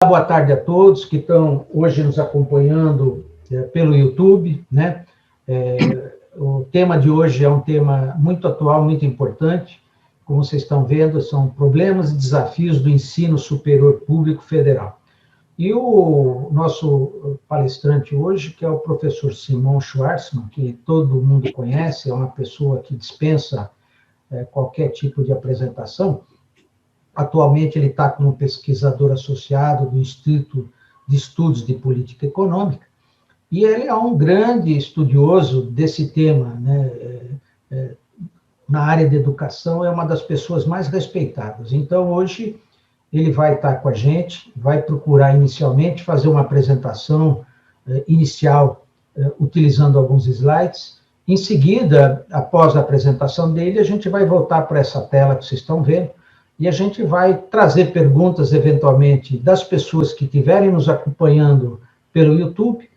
boa tarde a todos que estão hoje nos acompanhando pelo YouTube, né? O tema de hoje é um tema muito atual, muito importante. Como vocês estão vendo, são problemas e desafios do ensino superior público federal. E o nosso palestrante hoje, que é o professor Simon Schwarzman, que todo mundo conhece, é uma pessoa que dispensa qualquer tipo de apresentação. Atualmente, ele está como pesquisador associado do Instituto de Estudos de Política Econômica, e ele é um grande estudioso desse tema, né? Na área de educação, é uma das pessoas mais respeitadas. Então, hoje, ele vai estar com a gente, vai procurar inicialmente fazer uma apresentação inicial, utilizando alguns slides. Em seguida, após a apresentação dele, a gente vai voltar para essa tela que vocês estão vendo, e a gente vai trazer perguntas, eventualmente, das pessoas que estiverem nos acompanhando pelo YouTube,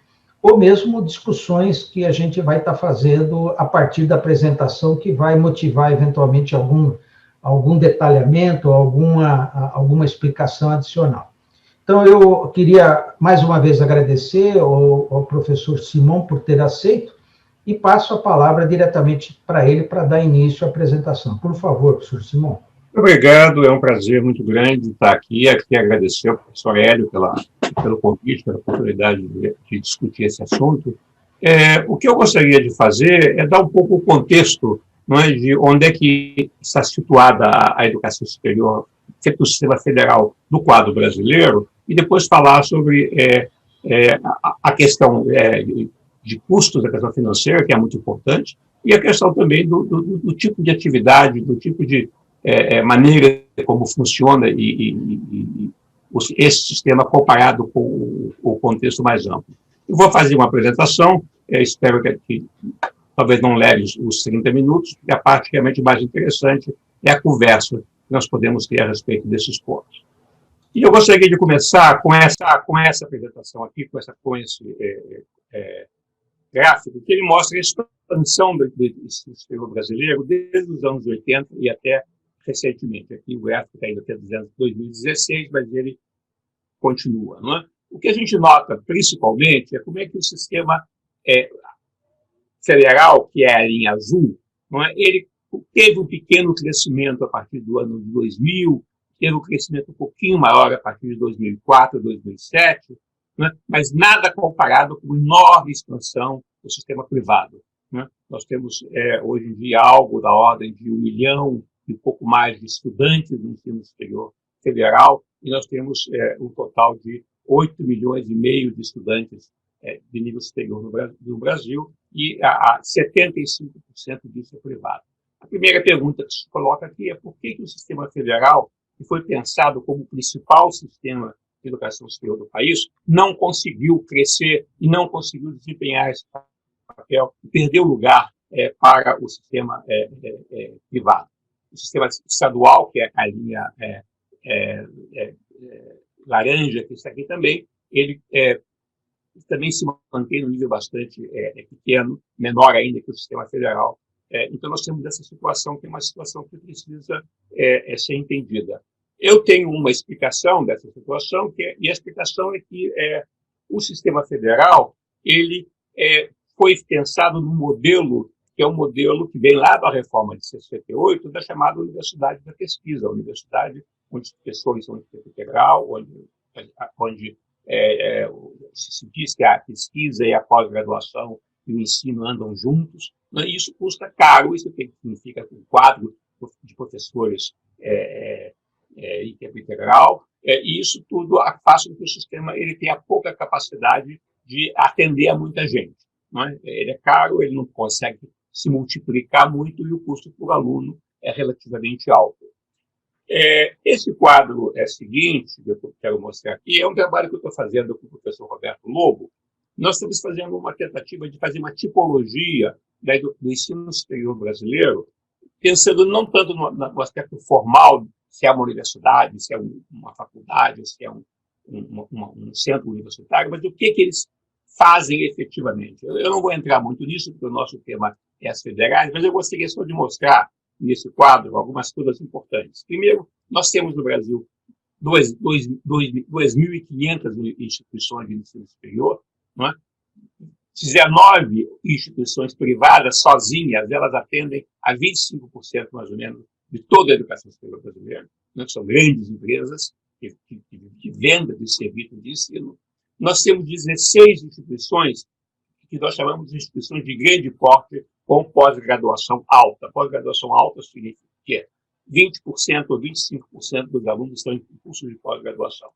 ou mesmo discussões que a gente vai estar fazendo a partir da apresentação, que vai motivar, eventualmente, algum detalhamento, alguma explicação adicional. Então, eu queria, mais uma vez, agradecer ao professor Simon por ter aceito, e passo a palavra diretamente para ele, para dar início à apresentação. Por favor, professor Simon. Obrigado, é um prazer muito grande estar aqui. Aqui agradecer ao professor Hélio pelo convite, pela oportunidade de discutir esse assunto. O que eu gostaria de fazer é dar um pouco o contexto, não é, de onde é que está situada a educação superior feito o sistema federal no quadro brasileiro, e depois falar sobre a questão de custos, a questão financeira, que é muito importante, e a questão também do tipo de atividade, do tipo de maneira como funciona esse sistema comparado com o contexto mais amplo. Eu vou fazer uma apresentação, espero que talvez não leve os 30 minutos, porque a parte realmente mais interessante é a conversa que nós podemos ter a respeito desses pontos. E eu gostaria de começar com essa apresentação aqui, com esse gráfico, que ele mostra a expansão do sistema brasileiro desde os anos 80 e até recentemente. Aqui o gráfico está indo até 2016, mas ele continua, não é? O que a gente nota, principalmente, é como é que o sistema federal, que é a linha azul, não é? Ele teve um pequeno crescimento a partir do ano de 2000, teve um crescimento um pouquinho maior a partir de 2004, 2007, não é? Mas nada comparado com a enorme expansão do sistema privado, não é? Nós temos, hoje em dia, algo da ordem de 1 milhão e um pouco mais de estudantes do ensino superior federal, e nós temos um total de 8 milhões e meio de estudantes de nível superior no Brasil, e 75% disso é privado. A primeira pergunta que se coloca aqui é por que o sistema federal, que foi pensado como o principal sistema de educação superior do país, não conseguiu crescer e não conseguiu desempenhar esse papel e perdeu lugar para o sistema privado. O sistema estadual, que é a linha laranja, que está aqui também, ele também se mantém no nível bastante pequeno, menor ainda que o sistema federal. Então, nós temos essa situação, que é uma situação que precisa ser entendida. Eu tenho uma explicação dessa situação, e a explicação é que o sistema federal ele foi pensado num modelo que é um modelo que vem lá da reforma de 68, da chamada Universidade da Pesquisa, a universidade onde os professores são de tempo integral, onde se diz que a pesquisa e a pós-graduação e o ensino andam juntos. Isso custa caro, isso significa um quadro de professores em tempo integral, e isso tudo faz com que o sistema ele tenha pouca capacidade de atender a muita gente. Não é? Ele é caro, ele não consegue se multiplicar muito e o custo por aluno é relativamente alto. Esse quadro seguinte, que eu quero mostrar aqui, é um trabalho que eu estou fazendo com o professor Roberto Lobo. Nós estamos fazendo uma tentativa de fazer uma tipologia do ensino superior brasileiro, pensando não tanto no aspecto formal, se é uma universidade, se é uma faculdade, se é um centro universitário, mas o que eles fazem efetivamente. Eu não vou entrar muito nisso, porque o nosso tema é as federais, mas eu gostaria só de mostrar nesse quadro algumas coisas importantes. Primeiro, nós temos no Brasil 2.500 instituições de ensino superior, não é? 19 instituições privadas sozinhas, elas atendem a 25% mais ou menos de toda a educação superior brasileira, né? São grandes empresas de venda de serviços de ensino. Nós temos 16 instituições que nós chamamos de instituições de grande porte com pós-graduação alta. Pós-graduação alta significa que 20% ou 25% dos alunos estão em cursos de pós-graduação.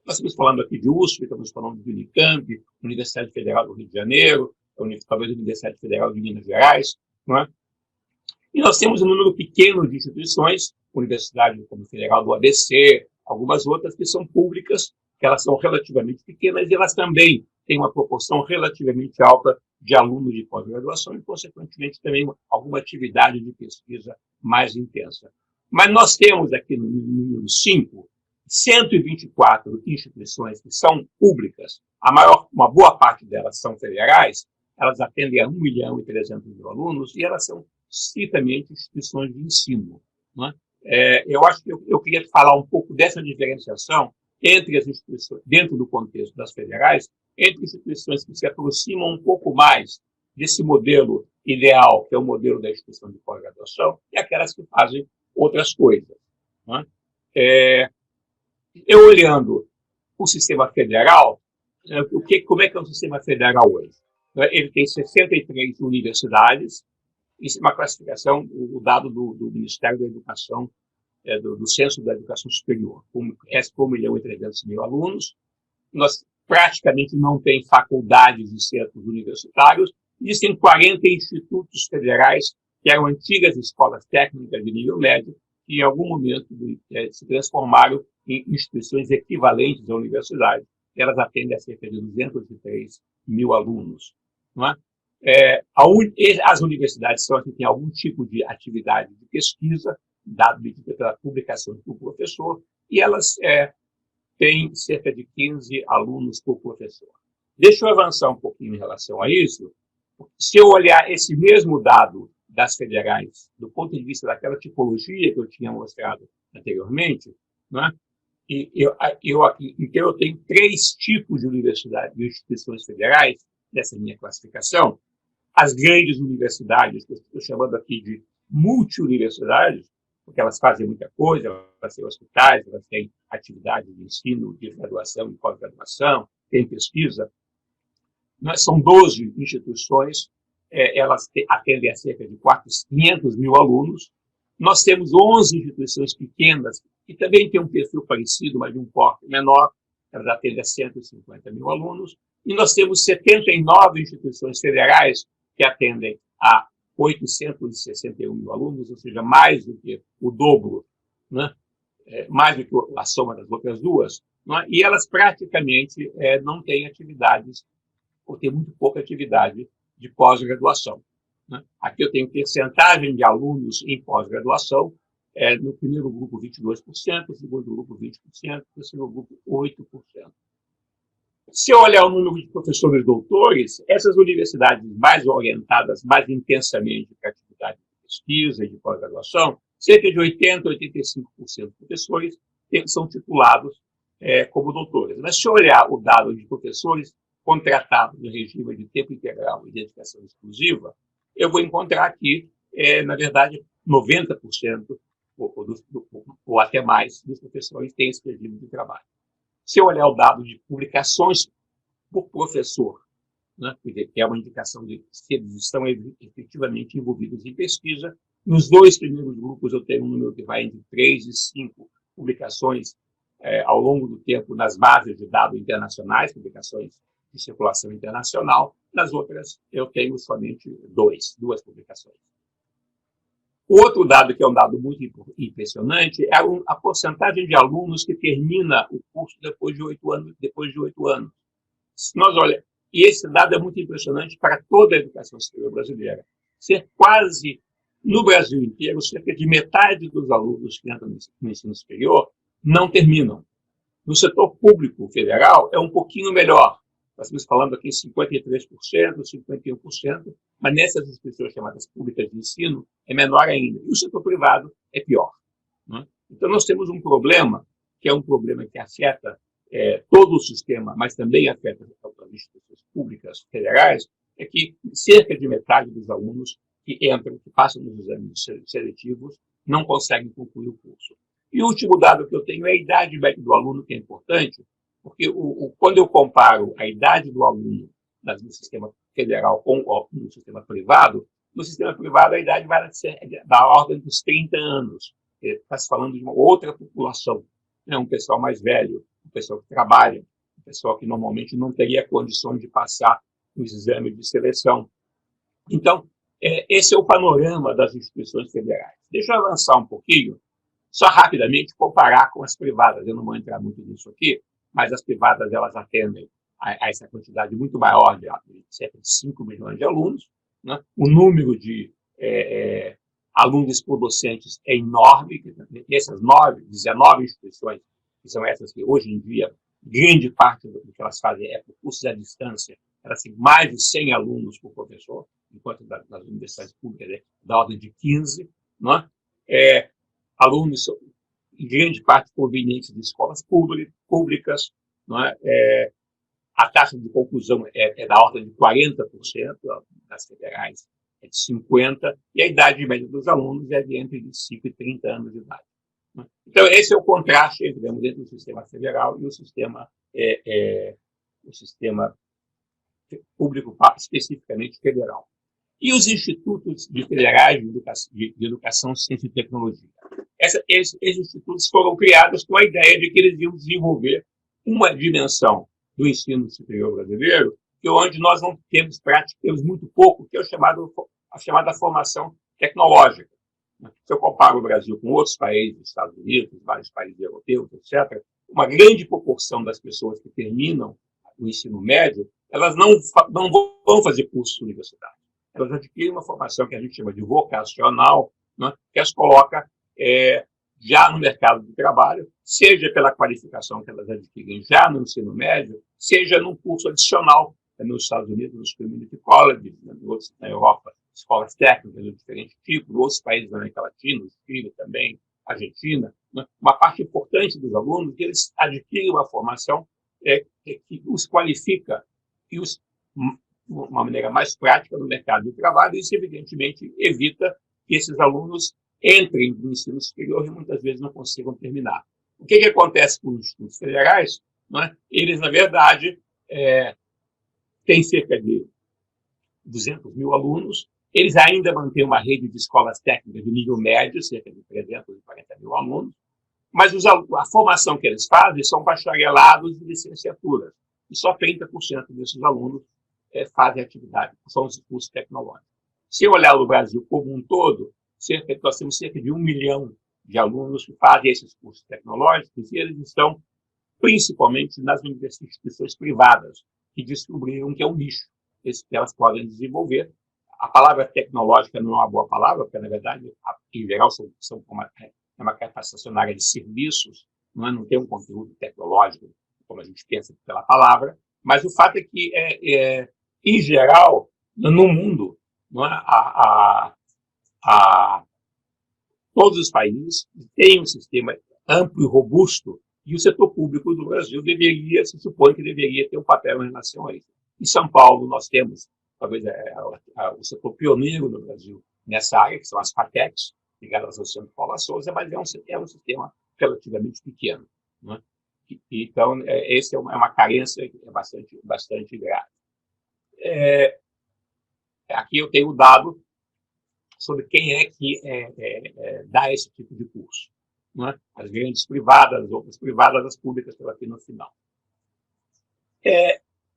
Nós estamos falando aqui de USP, estamos falando de Unicamp, Universidade Federal do Rio de Janeiro, talvez Universidade Federal de Minas Gerais, não é? E nós temos um número pequeno de instituições, Universidade como Federal do ABC, algumas outras que são públicas, que elas são relativamente pequenas, e elas também têm uma proporção relativamente alta de alunos de pós-graduação e, consequentemente, também alguma atividade de pesquisa mais intensa. Mas nós temos aqui no número 5, 124 instituições que são públicas, uma boa parte delas são federais, elas atendem a 1.300.000 alunos e elas são estritamente instituições de ensino, não é? Eu acho que eu queria falar um pouco dessa diferenciação entre as instituições, dentro do contexto das federais, entre instituições que se aproximam um pouco mais desse modelo ideal, que é o modelo da instituição de pós-graduação, e aquelas que fazem outras coisas, não é? Eu olhando o sistema federal, como é que é o sistema federal hoje? Ele tem 63 universidades, isso é uma classificação, o dado do Ministério da Educação, do Censo da Educação Superior, com 1.300.000 alunos. Nós praticamente não tem faculdades e centros universitários, existem 40 institutos federais, que eram antigas escolas técnicas de nível médio, que em algum momento se transformaram em instituições equivalentes à universidade. Elas atendem a cerca de 203.000 alunos. Não é? As universidades são as que têm algum tipo de atividade de pesquisa, dado pela publicação do professor, e elas têm cerca de 15 alunos por professor. Deixa eu avançar um pouquinho em relação a isso. Se eu olhar esse mesmo dado das federais, do ponto de vista daquela tipologia que eu tinha mostrado anteriormente, não é? Então, eu tenho 3 tipos de universidades, de instituições federais, nessa minha classificação. As grandes universidades, que eu estou chamando aqui de multiuniversidades, porque elas fazem muita coisa, elas têm hospitais, elas têm atividade de ensino, de graduação e pós-graduação, têm pesquisa. São 12 instituições, elas atendem a cerca de 500.000 alunos. Nós temos 11 instituições pequenas, que também têm um perfil parecido, mas de um porte menor, elas atendem a 150.000 alunos. E nós temos 79 instituições federais que atendem a 861.000 alunos, ou seja, mais do que o dobro, né? Mais do que a soma das outras duas, né? E elas praticamente não têm atividades, ou têm muito pouca atividade de pós-graduação, né? Aqui eu tenho percentagem de alunos em pós-graduação, no primeiro grupo 22%, no segundo grupo 20%, no terceiro grupo 8%. Se eu olhar o número de professores doutores, essas universidades mais orientadas mais intensamente para a atividade de pesquisa e de pós-graduação, cerca de 80% a 85% dos professores são titulados como doutores. Mas se eu olhar o dado de professores contratados no regime de tempo integral e dedicação exclusiva, eu vou encontrar aqui, na verdade, 90% ou até mais dos professores têm esse regime de trabalho. Se eu olhar o dado de publicações por professor, né, que é uma indicação de se eles estão efetivamente envolvidos em pesquisa, nos 2 primeiros grupos eu tenho um número que vai entre 3 e 5 publicações ao longo do tempo nas bases de dados internacionais, publicações de circulação internacional. Nas outras eu tenho somente 2 publicações. O outro dado, que é um dado muito impressionante, é a porcentagem de alunos que termina o curso depois de 8 anos. Se nós olhamos, e esse dado é muito impressionante para toda a educação superior brasileira. Ser quase, no Brasil inteiro, cerca de metade dos alunos que entram no ensino superior não terminam. No setor público federal é um pouquinho melhor. Nós estamos falando aqui em 53%, 51%, mas nessas instituições chamadas públicas de ensino é menor ainda. E o setor privado é pior, né? Então, nós temos um problema que é um problema que afeta todo o sistema, mas também afeta as instituições públicas federais, é que cerca de metade dos alunos que entram, que passam nos exames seletivos, não conseguem concluir o curso. E o último dado que eu tenho é a idade média do aluno, que é importante, porque quando eu comparo a idade do aluno no sistema federal com no sistema privado a idade vai ser da ordem dos 30 anos. Está se falando de uma outra população, né? Um pessoal mais velho, um pessoal que trabalha, um pessoal que normalmente não teria condições de passar os exames de seleção. Então, esse é o panorama das instituições federais. Deixa eu avançar um pouquinho, só rapidamente comparar com as privadas. Eu não vou entrar muito nisso aqui, mas as privadas elas atendem a essa quantidade muito maior, de cerca de 5 milhões de alunos, né? O número de alunos por docentes é enorme. Essas 19 instituições, que são essas que hoje em dia, grande parte do que elas fazem é por cursos à distância, elas têm mais de 100 alunos por professor, enquanto nas universidades públicas é da ordem de 15, né? Alunos, em grande parte, provenientes de escolas públicas, né? A taxa de conclusão é da ordem de 40%, das federais é de 50%, e a idade média dos alunos é de entre 25 e 30 anos de idade. Então, esse é o contraste, digamos, entre o sistema federal e o sistema público, especificamente federal. E os institutos federais de educação, ciência e tecnologia? Esses institutos foram criados com a ideia de que eles iam desenvolver uma dimensão do ensino superior brasileiro, onde nós não temos prática, temos muito pouco, que é a chamada formação tecnológica. Se eu comparo o Brasil com outros países, Estados Unidos, vários países europeus, etc., uma grande proporção das pessoas que terminam o ensino médio, elas não vão fazer curso universitário. Elas adquirem uma formação que a gente chama de vocacional, né, que as coloca já no mercado de trabalho, seja pela qualificação que elas adquirem já no ensino médio, seja num curso adicional, nos Estados Unidos, nos community colleges, na Europa, escolas técnicas de diferentes tipos, outros países da América Latina, Chile também, Argentina, né? Uma parte importante dos alunos que eles adquirem uma formação que os qualifica e de uma maneira mais prática no mercado de trabalho, e isso, evidentemente, evita que esses alunos entrem no ensino superior e muitas vezes não consigam terminar. O que acontece com os institutos federais? Né? Eles, na verdade, têm cerca de 200 mil alunos, eles ainda mantêm uma rede de escolas técnicas de nível médio, cerca de 340 mil alunos, mas a formação que eles fazem são bacharelados e licenciaturas, e só 30% desses alunos fazem atividade, são os cursos tecnológicos. Se eu olhar o Brasil como um todo, nós temos cerca de 1 milhão de alunos que fazem esses cursos tecnológicos, e eles estão principalmente nas instituições privadas, que descobriram que é um nicho que elas podem desenvolver. A palavra tecnológica não é uma boa palavra, porque, na verdade, em geral, são uma capacitação na área de serviços, não tem um conteúdo tecnológico, como a gente pensa pela palavra, mas o fato é que, em geral, no mundo, não é, todos os países têm um sistema amplo e robusto, e o setor público do Brasil se supõe que deveria ter um papel em relação a isso. Em São Paulo, nós temos, talvez, o setor pioneiro no Brasil nessa área, que são as FATECs, ligadas ao Centro Paula Souza, mas é um sistema relativamente pequeno. Né? Então, essa é uma carência que é bastante grave. Aqui eu tenho o dado sobre quem é que dá esse tipo de curso. Né? As grandes privadas, as outras privadas, as públicas estão aqui no final.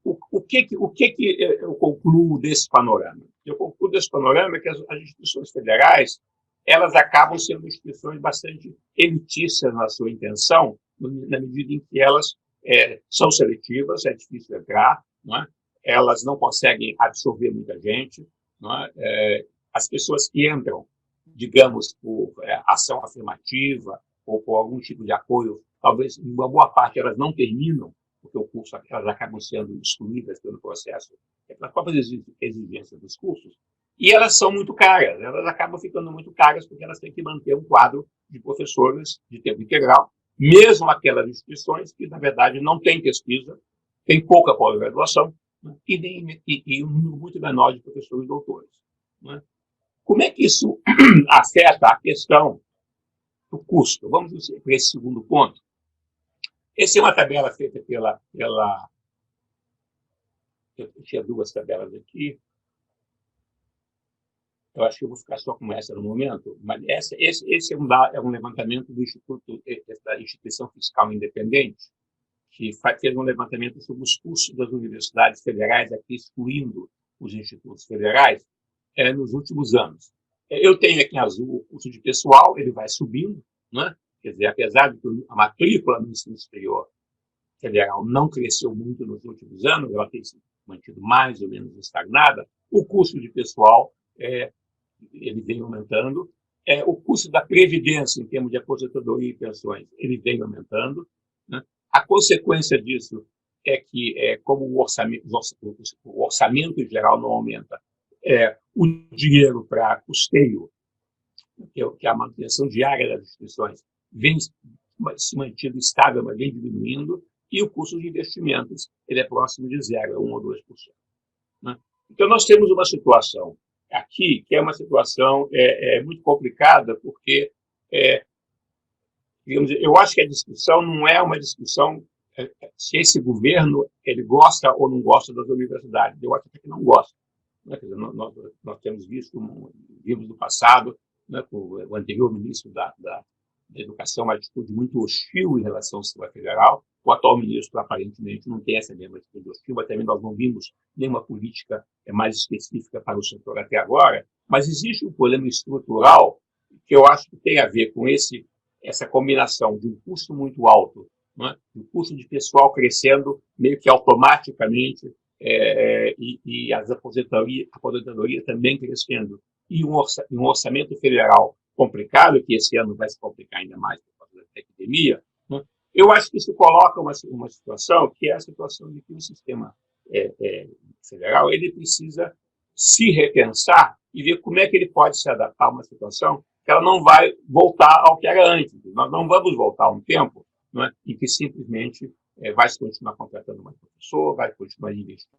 O que eu concluo desse panorama? Eu concluo desse panorama que as instituições federais elas acabam sendo instituições bastante elitistas na sua intenção, na medida em que elas são seletivas, é difícil entrar, não é? Elas não conseguem absorver muita gente, não é? As pessoas que entram, digamos, por ação afirmativa ou por algum tipo de apoio, talvez, em uma boa parte, elas não terminam, porque o curso, elas acabam sendo excluídas pelo processo, pelas próprias exigências dos cursos, e elas são muito caras, elas acabam ficando muito caras porque elas têm que manter um quadro de professores de tempo integral, mesmo aquelas instituições que, na verdade, não têm pesquisa, têm pouca pós-graduação, né, e um número muito menor de professores e doutores. Né? Como é que isso afeta a questão do custo? Vamos para esse segundo ponto. Essa é uma tabela feita pela... Eu tinha duas tabelas aqui. Eu acho que eu vou ficar só com essa no momento, mas esse é um levantamento do Instituto, da Instituição Fiscal Independente, que fez um levantamento sobre os custos das universidades federais, aqui excluindo os institutos federais, nos últimos anos. Eu tenho aqui em azul o custo de pessoal, ele vai subindo, né? Quer dizer, apesar de que a matrícula no ensino superior federal não cresceu muito nos últimos anos, ela tem se mantido mais ou menos estagnada, o custo de pessoal ele vem aumentando. O custo da previdência, em termos de aposentadoria e pensões, ele vem aumentando. Né? A consequência disso é que, como o orçamento geral não aumenta, o dinheiro para custeio, que é a manutenção diária das instituições, vem se mantendo estável, mas vem diminuindo, e o custo de investimentos ele é próximo de zero, 1 ou 2%. Né? Então, nós temos uma situação aqui, que é uma situação muito complicada, porque, digamos, eu acho que a discussão não é uma discussão se esse governo ele gosta ou não gosta das universidades. Eu acho que não gosta. Né? Quer dizer, nós temos vimos no passado, né, com o anterior ministro da Educação, uma atitude muito hostil em relação ao sistema federal. O atual ministro, aparentemente, não tem essa mesma atitude hostil, mas também nós não vimos nenhuma política mais específica para o setor até agora. Mas existe um problema estrutural que eu acho que tem a ver com essa combinação de um custo muito alto, né, um custo de pessoal crescendo meio que automaticamente, e as aposentadorias também crescendo, e um orçamento federal complicado, que esse ano vai se complicar ainda mais por causa da epidemia. Né? Eu acho que isso coloca uma situação que é a situação de que o sistema federal ele precisa se repensar e ver como é que ele pode se adaptar a uma situação que ela não vai voltar ao que era antes. Nós não vamos voltar a um tempo, não é, em que simplesmente vai se continuar contratando mais professor, vai continuar investindo.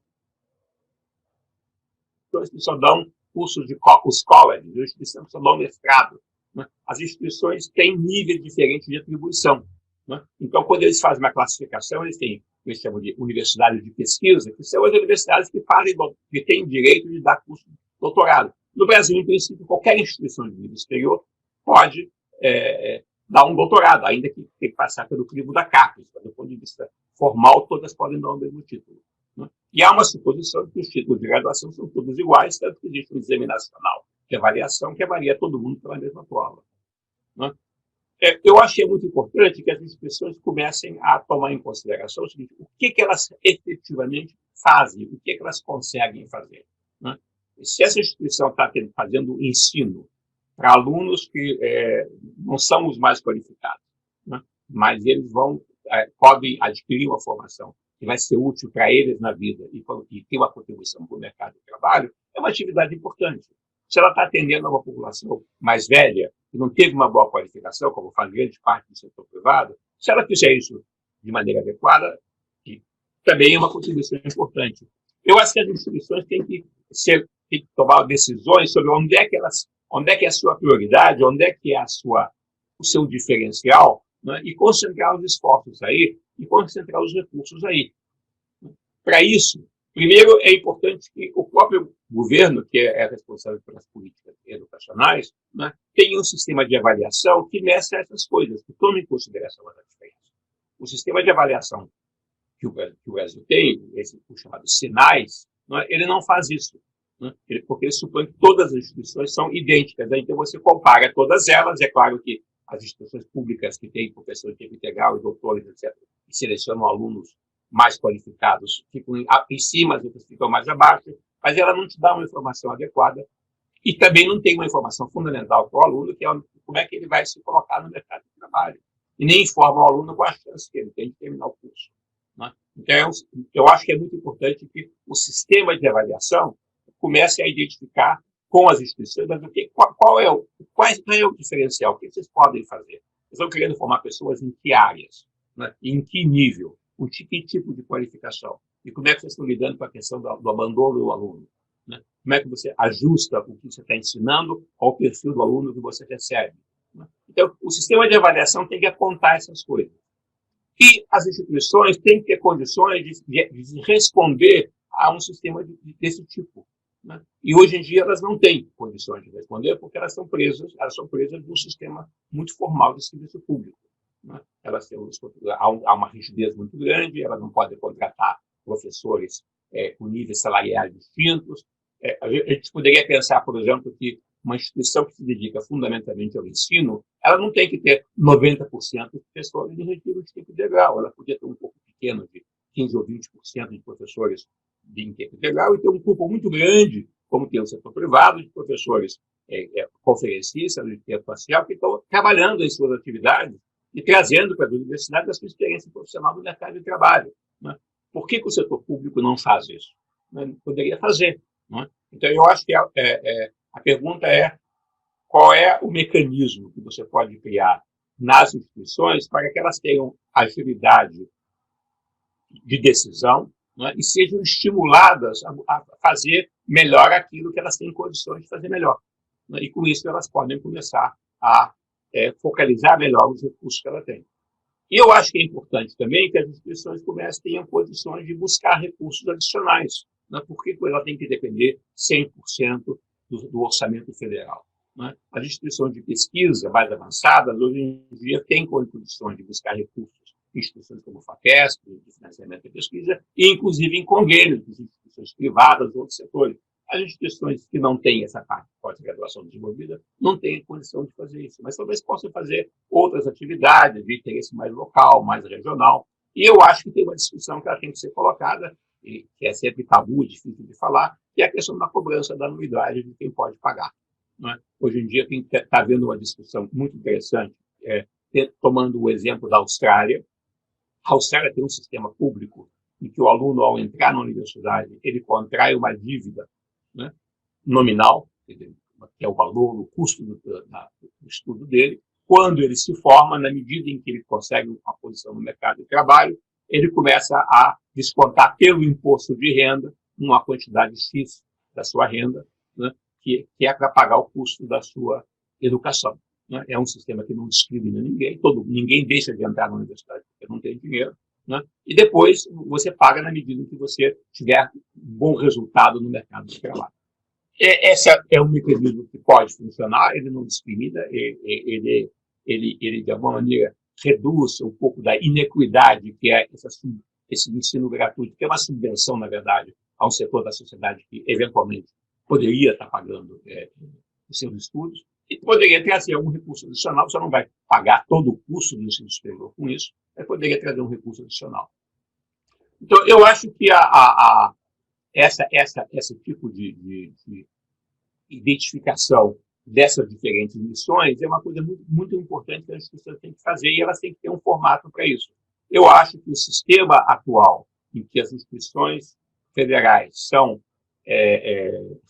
Então, eles só dão cursos de os colleges, as instituições só dão mestrado. Né? As instituições têm níveis diferentes de atribuição. Né? Então, quando eles fazem uma classificação, eles têm o que eles chamam de universidades de pesquisa, que são as universidades que têm direito de dar curso de doutorado. No Brasil, em princípio, qualquer instituição de nível superior pode dar um doutorado, ainda que tenha que passar pelo crivo da CAPES. Do ponto de vista formal, todas podem dar o mesmo título. Né? E há uma suposição que os títulos de graduação são todos iguais, tanto que existe um exame nacional de avaliação que avalia todo mundo pela mesma prova. Né? Eu achei muito importante que as instituições comecem a tomar em consideração o seguinte: o que elas efetivamente fazem, o que elas conseguem fazer. Né? Se essa instituição está fazendo ensino para alunos que não são os mais qualificados, né? Mas eles podem adquirir uma formação que vai ser útil para eles na vida e ter uma contribuição para o mercado de trabalho, é uma atividade importante. Se ela está atendendo a uma população mais velha, que não teve uma boa qualificação, como faz grande parte do setor privado, se ela fizer isso de maneira adequada, também é uma contribuição importante. Eu acho que as instituições têm que tomar decisões sobre onde é que é a sua prioridade, onde é que é o seu diferencial, né, e concentrar os esforços aí, e concentrar os recursos aí. Para isso, primeiro, é importante que o próprio governo, que é responsável pelas políticas educacionais, né, tenha um sistema de avaliação que meça essas coisas, que tome em consideração as diferenças. O sistema de avaliação que o Brasil tem, esse chamado sinais, né, ele não faz isso. Né, porque ele supõe que todas as instituições são idênticas. Né, então, você compara todas elas. É claro que as instituições públicas que têm professor de tempo integral e doutores, etc., e selecionam alunos mais qualificados, ficam em cima, as outras ficam mais abaixo, mas ela não te dá uma informação adequada e também não tem uma informação fundamental para o aluno, que é como é que ele vai se colocar no mercado de trabalho. E nem informa o aluno qual a chance que ele tem de terminar o curso. Né? Então, eu acho que é muito importante que o sistema de avaliação comece a identificar com as instituições, mas qual é o diferencial? O que vocês podem fazer? estão querendo formar pessoas em que áreas, né? Em que nível, com que tipo de qualificação, e como é que vocês estão lidando com a questão do abandono do aluno, né? Como é que você ajusta o que você está ensinando ao perfil do aluno que você recebe, né? Então, o sistema de avaliação tem que apontar essas coisas. E as instituições têm que ter condições de responder a um sistema desse tipo, né? E hoje em dia elas não têm condições de responder porque elas são presas num sistema muito formal de serviço público, né? Há uma rigidez muito grande, elas não podem contratar professores com níveis salariais distintos. A gente poderia pensar, por exemplo, que uma instituição que se dedica fundamentalmente ao ensino, ela não tem que ter 90% de pessoas de retiro de tempo integral, ela podia ter um pouco pequeno de 15% ou 20% de professores em tempo integral e ter um grupo muito grande, como tem o setor privado, de professores conferencistas de tempo parcial que estão trabalhando em suas atividades e trazendo para as universidades a sua experiência profissional no mercado de trabalho, né? Por que o setor público não faz isso? Poderia fazer, né? Então, eu acho que a pergunta é qual é o mecanismo que você pode criar nas instituições para que elas tenham agilidade de decisão, né, e sejam estimuladas a fazer melhor aquilo que elas têm condições de fazer melhor, né, e com isso elas podem começar a focalizar melhor os recursos que ela tem. E eu acho que é importante também que as instituições tenham condições de buscar recursos adicionais, né, porque ela tem que depender 100% do orçamento federal, né? As instituições de pesquisa mais avançadas, hoje em dia, têm condições de buscar recursos em instituições como o FAPESP, de financiamento da pesquisa, e inclusive em convênios de instituições privadas ou outros setores. As instituições que não têm essa parte de pós-graduação desenvolvida não têm condição de fazer isso, mas talvez possam fazer outras atividades de interesse mais local, mais regional. E eu acho que tem uma discussão que ela tem que ser colocada, e que é sempre tabu, difícil de falar, que é a questão da cobrança da anuidade de quem pode pagar, né? Hoje em dia está havendo uma discussão muito interessante, tomando o exemplo da Austrália. A Austrália tem um sistema público em que o aluno, ao entrar na universidade, ele contrai uma dívida, né, nominal, que é o valor, o custo do estudo dele. Quando ele se forma, na medida em que ele consegue uma posição no mercado de trabalho, ele começa a descontar pelo imposto de renda uma quantidade X da sua renda, né, que é para pagar o custo da sua educação, né? É um sistema que não discrimina ninguém, ninguém deixa de entrar na universidade porque não tem dinheiro, né? E depois você paga na medida em que você tiver um bom resultado no mercado de trabalho. Esse é um mecanismo que pode funcionar, ele não discrimina, ele de alguma maneira reduz um pouco da inequidade que é esse ensino gratuito, que é uma subvenção, na verdade, a um setor da sociedade que, eventualmente, poderia estar pagando os seus estudos, e poderia trazer um recurso adicional. Você não vai pagar todo o custo do ensino superior com isso, mas poderia trazer um recurso adicional. Então, eu acho que esse tipo de identificação dessas diferentes missões é uma coisa muito, muito importante que as instituições têm que fazer, e elas têm que ter um formato para isso. Eu acho que o sistema atual, em que as instituições federais são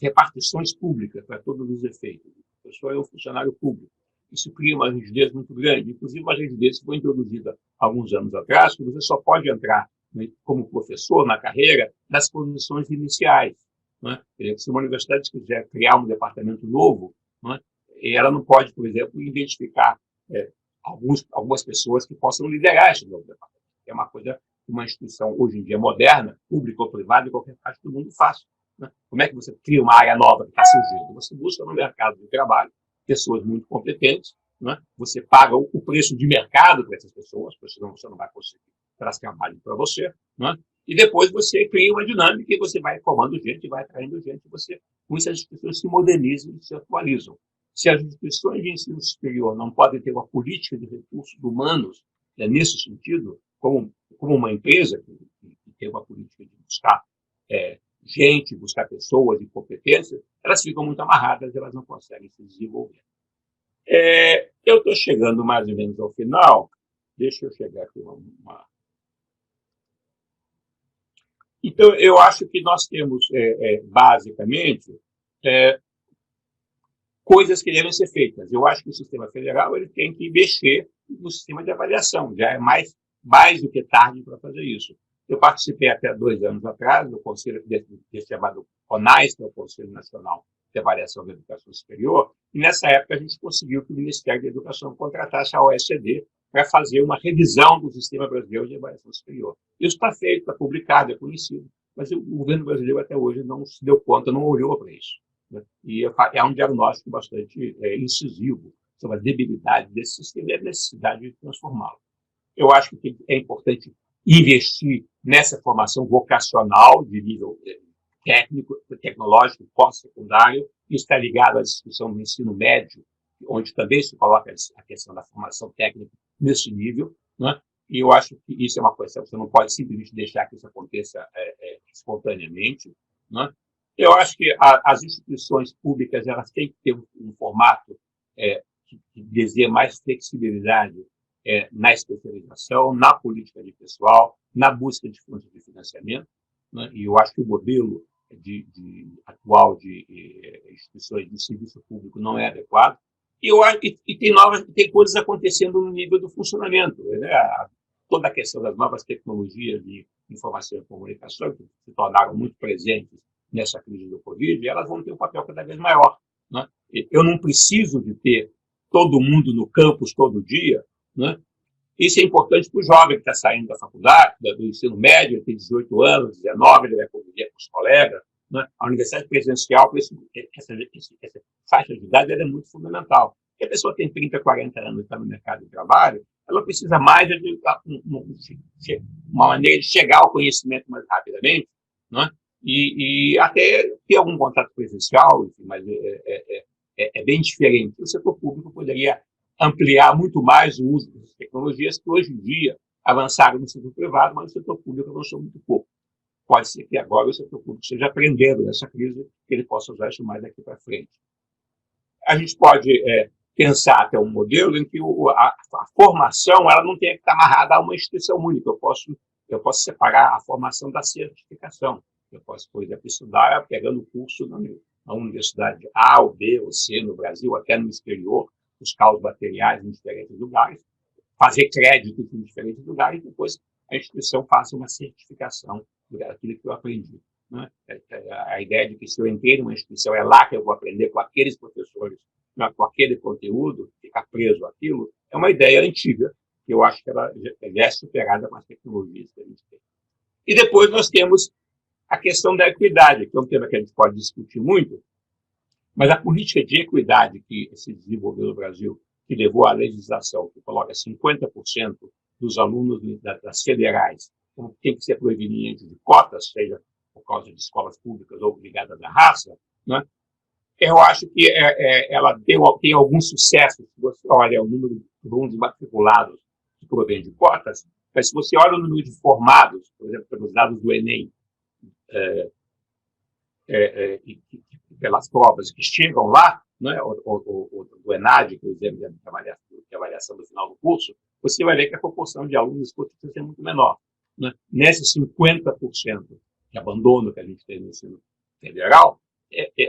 repartições públicas para todos os efeitos, o professor é um funcionário público, isso cria uma rigidez muito grande, inclusive uma rigidez que foi introduzida há alguns anos atrás, que você só pode entrar, né, como professor na carreira nas posições iniciais, né? Se uma universidade quiser criar um departamento novo, né, ela não pode, por exemplo, identificar algumas pessoas que possam liderar esse novo departamento. É uma coisa que uma instituição, hoje em dia, moderna, pública ou privada, em qualquer parte do mundo faz, né? Como é que você cria uma área nova que está surgindo? Você busca no mercado de trabalho pessoas muito competentes, né? Você paga o preço de mercado para essas pessoas, porque senão você não vai conseguir que elas trabalhem para você, né? E depois você cria uma dinâmica e você vai formando gente, vai atraindo gente, com isso as instituições se modernizam e se atualizam. Se as instituições de ensino superior não podem ter uma política de recursos humanos, nesse sentido, como uma empresa que tem uma política de buscar gente, buscar pessoas e competências, elas ficam muito amarradas, elas não conseguem se desenvolver. Eu estou chegando mais ou menos ao final. Deixa eu chegar aqui Então, eu acho que nós temos, basicamente, coisas que devem ser feitas. Eu acho que o sistema federal ele tem que mexer no sistema de avaliação. Já é mais do que tarde para fazer isso. Eu participei até 2 anos atrás do conselho desse chamado CONAS, que é o Conselho Nacional de Avaliação da Educação Superior, e nessa época a gente conseguiu que o Ministério da Educação contratasse a OECD para fazer uma revisão do sistema brasileiro de avaliação superior. Isso está feito, está publicado, é conhecido, mas o governo brasileiro até hoje não se deu conta, não olhou para isso, né? E é um diagnóstico bastante incisivo sobre a debilidade desse sistema e a necessidade de transformá-lo. Eu acho que é importante investir nessa formação vocacional de nível técnico, tecnológico, pós-secundário. Isso está ligado à discussão do ensino médio, onde também se coloca a questão da formação técnica nesse nível, né? E eu acho que isso é uma coisa, você não pode simplesmente deixar que isso aconteça espontaneamente, né? Eu acho que as instituições públicas elas têm que ter um formato que dê mais flexibilidade na especialização, na política de pessoal, na busca de fontes de financiamento, né? E eu acho que o modelo atual de instituições de serviço público não é adequado. E tem coisas acontecendo no nível do funcionamento, né? Toda a questão das novas tecnologias de informação e comunicação, que se tornaram muito presentes nessa crise do Covid, elas vão ter um papel cada vez maior, né? Eu não preciso de ter todo mundo no campus todo dia, né? Isso é importante para o jovem que está saindo da faculdade, do ensino médio, ele tem 18 anos, 19, ele vai conviver com os colegas, né? A universidade presencial, essa faixa de idade é muito fundamental. Porque a pessoa tem 30, 40 anos e está no mercado de trabalho, ela precisa mais de uma maneira de chegar ao conhecimento mais rapidamente, né? E até ter algum contato presencial, enfim, mas é bem diferente. O setor público poderia ampliar muito mais o uso dessas tecnologias que hoje em dia avançaram no setor privado, mas o setor público avançou muito pouco. Pode ser que agora o setor público esteja aprendendo nessa crise, que ele possa usar isso mais daqui para frente. A gente pode pensar até um modelo em que a formação ela não tem que estar amarrada a uma instituição única. Eu posso separar a formação da certificação. Eu posso, por exemplo, estudar pegando curso na universidade A, ou B, ou C, no Brasil, até no exterior, buscar os materiais em diferentes lugares, fazer créditos em diferentes lugares, e depois a instituição faça uma certificação daquilo que eu aprendi, né? A ideia de que se eu entrei numa instituição, é lá que eu vou aprender com aqueles professores, com aquele conteúdo, ficar preso àquilo, é uma ideia antiga, que eu acho que ela já é superada com as tecnologias que a gente tem. E depois nós temos a questão da equidade, que é um tema que a gente pode discutir muito, mas a política de equidade que se desenvolveu no Brasil, que levou à legislação que coloca 50% dos alunos das federais como tem que ser proveniente de cotas, seja por causa de escolas públicas ou ligadas à raça, né? Eu acho que ela tem algum sucesso. Se você olha o número de alunos matriculados que provém de cotas, mas se você olha o número de formados, por exemplo, pelos dados do Enem, pelas provas que chegam lá, né, do ENAD, que é o exame de avaliação do final do curso, você vai ver que a proporção de alunos cotistas é muito menor, né? Nesses 50% de abandono que a gente tem no ensino federal,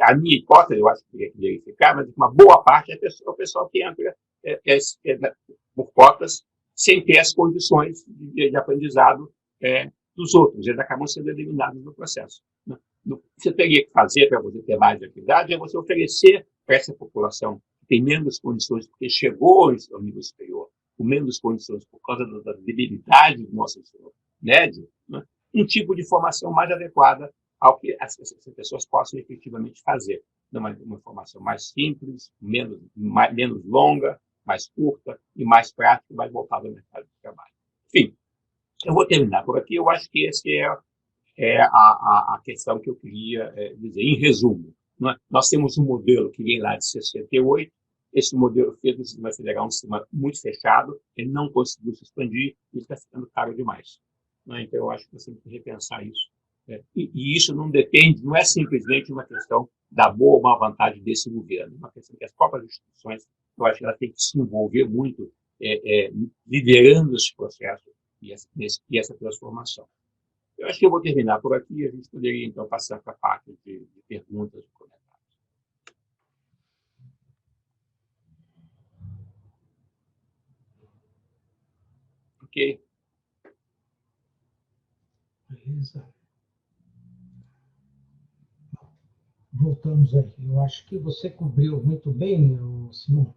a minha hipótese, eu acho que teria que verificar, mas uma boa parte é o pessoal que entra por cotas sem ter as condições de aprendizado dos outros. Eles acabam sendo eliminados no processo, né? O que você teria que fazer para você ter mais atividade é você oferecer para essa população que tem menos condições, porque chegou ao nível superior, com menos condições por causa da debilidade do nosso ensino médio, né, um tipo de formação mais adequada ao que essas pessoas possam efetivamente fazer. Uma formação mais simples, menos longa, mais curta e mais prática, mais voltada ao mercado de trabalho. Enfim, eu vou terminar por aqui. Eu acho que esse é a questão que eu queria dizer. Em resumo, né, nós temos um modelo que vem lá de 68. Esse modelo fez do sistema federal um sistema muito fechado, ele não conseguiu se expandir e está ficando caro demais, né? Então, eu acho que você tem que repensar isso. E isso não depende, não é simplesmente uma questão da boa ou má vontade desse governo, é uma questão que as próprias instituições, eu acho que elas têm que se envolver muito liderando esse processo e essa transformação. Eu acho que eu vou terminar por aqui e a gente poderia, então, passar para a parte de perguntas e comentários. Ok. Beleza. Voltamos aí. Eu acho que você cobriu muito bem, Simão.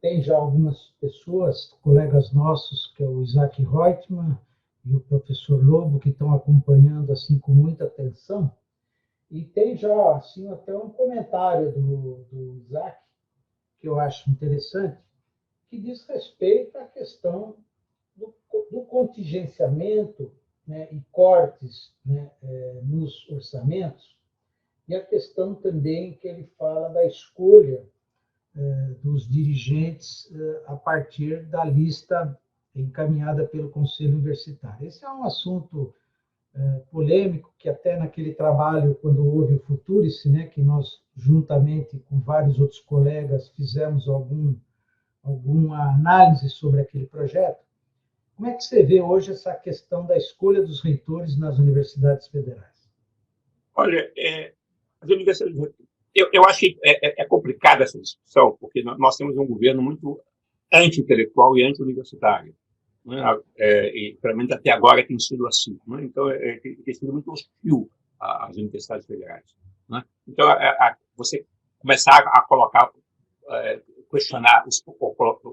Tem já algumas pessoas, colegas nossos, que é o Isaac Reutemann e o professor Lobo, que estão acompanhando assim com muita atenção. E tem já assim até um comentário do Isaac, que eu acho interessante, que diz respeito à questão do contingenciamento, né, e cortes, né, nos orçamentos, e a questão também que ele fala da escolha dos dirigentes a partir da lista encaminhada pelo Conselho Universitário. Esse é um assunto polêmico, que até naquele trabalho, quando houve o Futurice, né, que nós, juntamente com vários outros colegas, fizemos alguma análise sobre aquele projeto. Como é que você vê hoje essa questão da escolha dos reitores nas universidades federais? Olha, as universidades, eu acho que é complicada essa discussão, porque nós temos um governo muito anti-intelectual e anti-universitário. Né? E, pelo menos até agora, tem sido assim. Né? Então, tem sido muito hostil às universidades federais. Né? Então, você começar a colocar, questionar,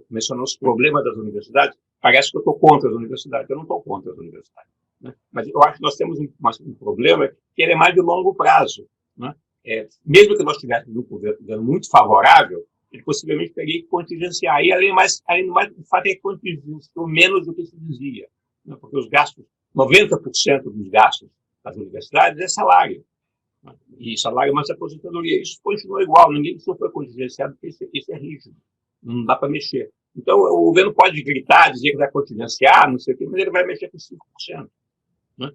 mencionar os problemas das universidades, parece que eu estou contra as universidades. Eu não estou contra as universidades. Né? Mas eu acho que nós temos um problema que ele é mais de longo prazo. Né? Mesmo que nós tivéssemos um governo muito favorável, ele possivelmente teria que contingenciar. E, além do mais, de fato, ele contingenciou menos do que se dizia. Né? Porque os gastos, 90% dos gastos das universidades é salário. Né? E salário mais aposentadoria. Isso continua igual, ninguém foi contingenciado, porque isso é rígido. Não dá para mexer. Então, o governo pode gritar, dizer que vai contingenciar, não sei o quê, mas ele vai mexer com 5%. Né?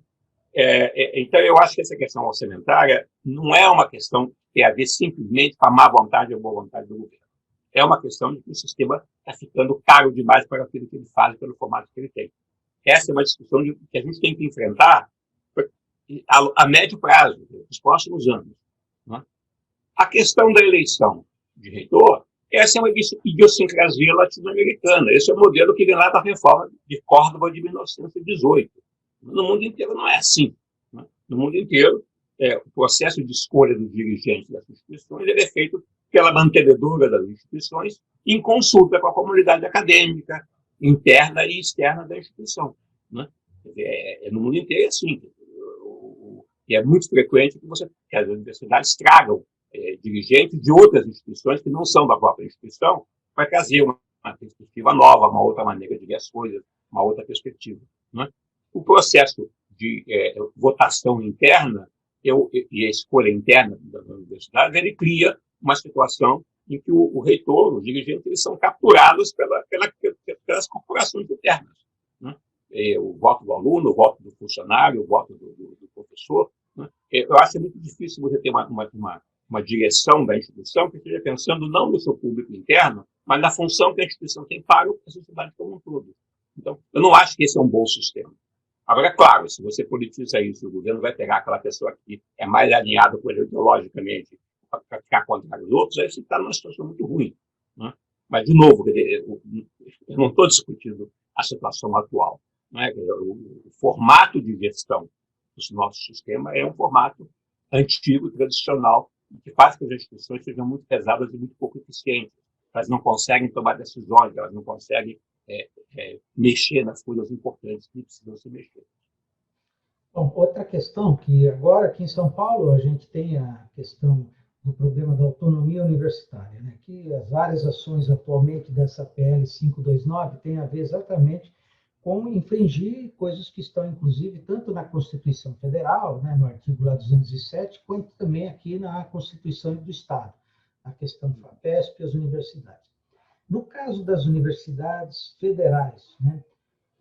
Então, eu acho que essa questão orçamentária não é uma questão que tem a ver simplesmente com a má vontade ou boa vontade do governo. É uma questão de que o sistema está ficando caro demais para aquilo que ele faz, pelo formato que ele tem. Essa é uma discussão que a gente tem que enfrentar a médio prazo, nos próximos anos. Né? A questão da eleição de reitor, essa é uma idiosincrasia latino-americana. Esse é o modelo que vem lá da reforma de Córdoba de 1918. No mundo inteiro não é assim. Né? No mundo inteiro, o processo de escolha dos dirigentes das instituições ele é feito pela mantenedora das instituições em consulta com a comunidade acadêmica, interna e externa da instituição. Né? No mundo inteiro é assim. E é muito frequente que as universidades tragam dirigentes de outras instituições que não são da própria instituição para trazer uma perspectiva nova, uma outra maneira de ver as coisas, uma outra perspectiva. Né? O processo de votação interna e a escolha interna da universidade, ele cria uma situação em que o reitor, os dirigentes, eles são capturados pelas corporações internas. Né? O voto do aluno, o voto do funcionário, o voto do professor. Né? Eu acho muito difícil você ter uma direção da instituição que esteja pensando não no seu público interno, mas na função que a instituição tem para a sociedade como um todo. Então, eu não acho que esse é um bom sistema. Agora, claro, se você politiza isso, o governo vai pegar aquela pessoa que é mais alinhada com ele ideologicamente para ficar contra os outros, aí você está numa situação muito ruim. Né? Mas, de novo, eu não estou discutindo a situação atual. Né? O formato de gestão do nosso sistema é um formato antigo, tradicional, que faz que as instituições sejam muito pesadas e muito pouco eficientes. Elas não conseguem tomar decisões, elas não conseguem mexer nas coisas importantes que precisam se mexer. Bom, outra questão que agora aqui em São Paulo a gente tem a questão do problema da autonomia universitária, né? Que as várias ações atualmente dessa PL 529 têm a ver exatamente com infringir coisas que estão, inclusive, tanto na Constituição Federal, né, no artigo lá 207, quanto também aqui na Constituição do Estado, a questão do FAPESP e as universidades. No caso das universidades federais, né,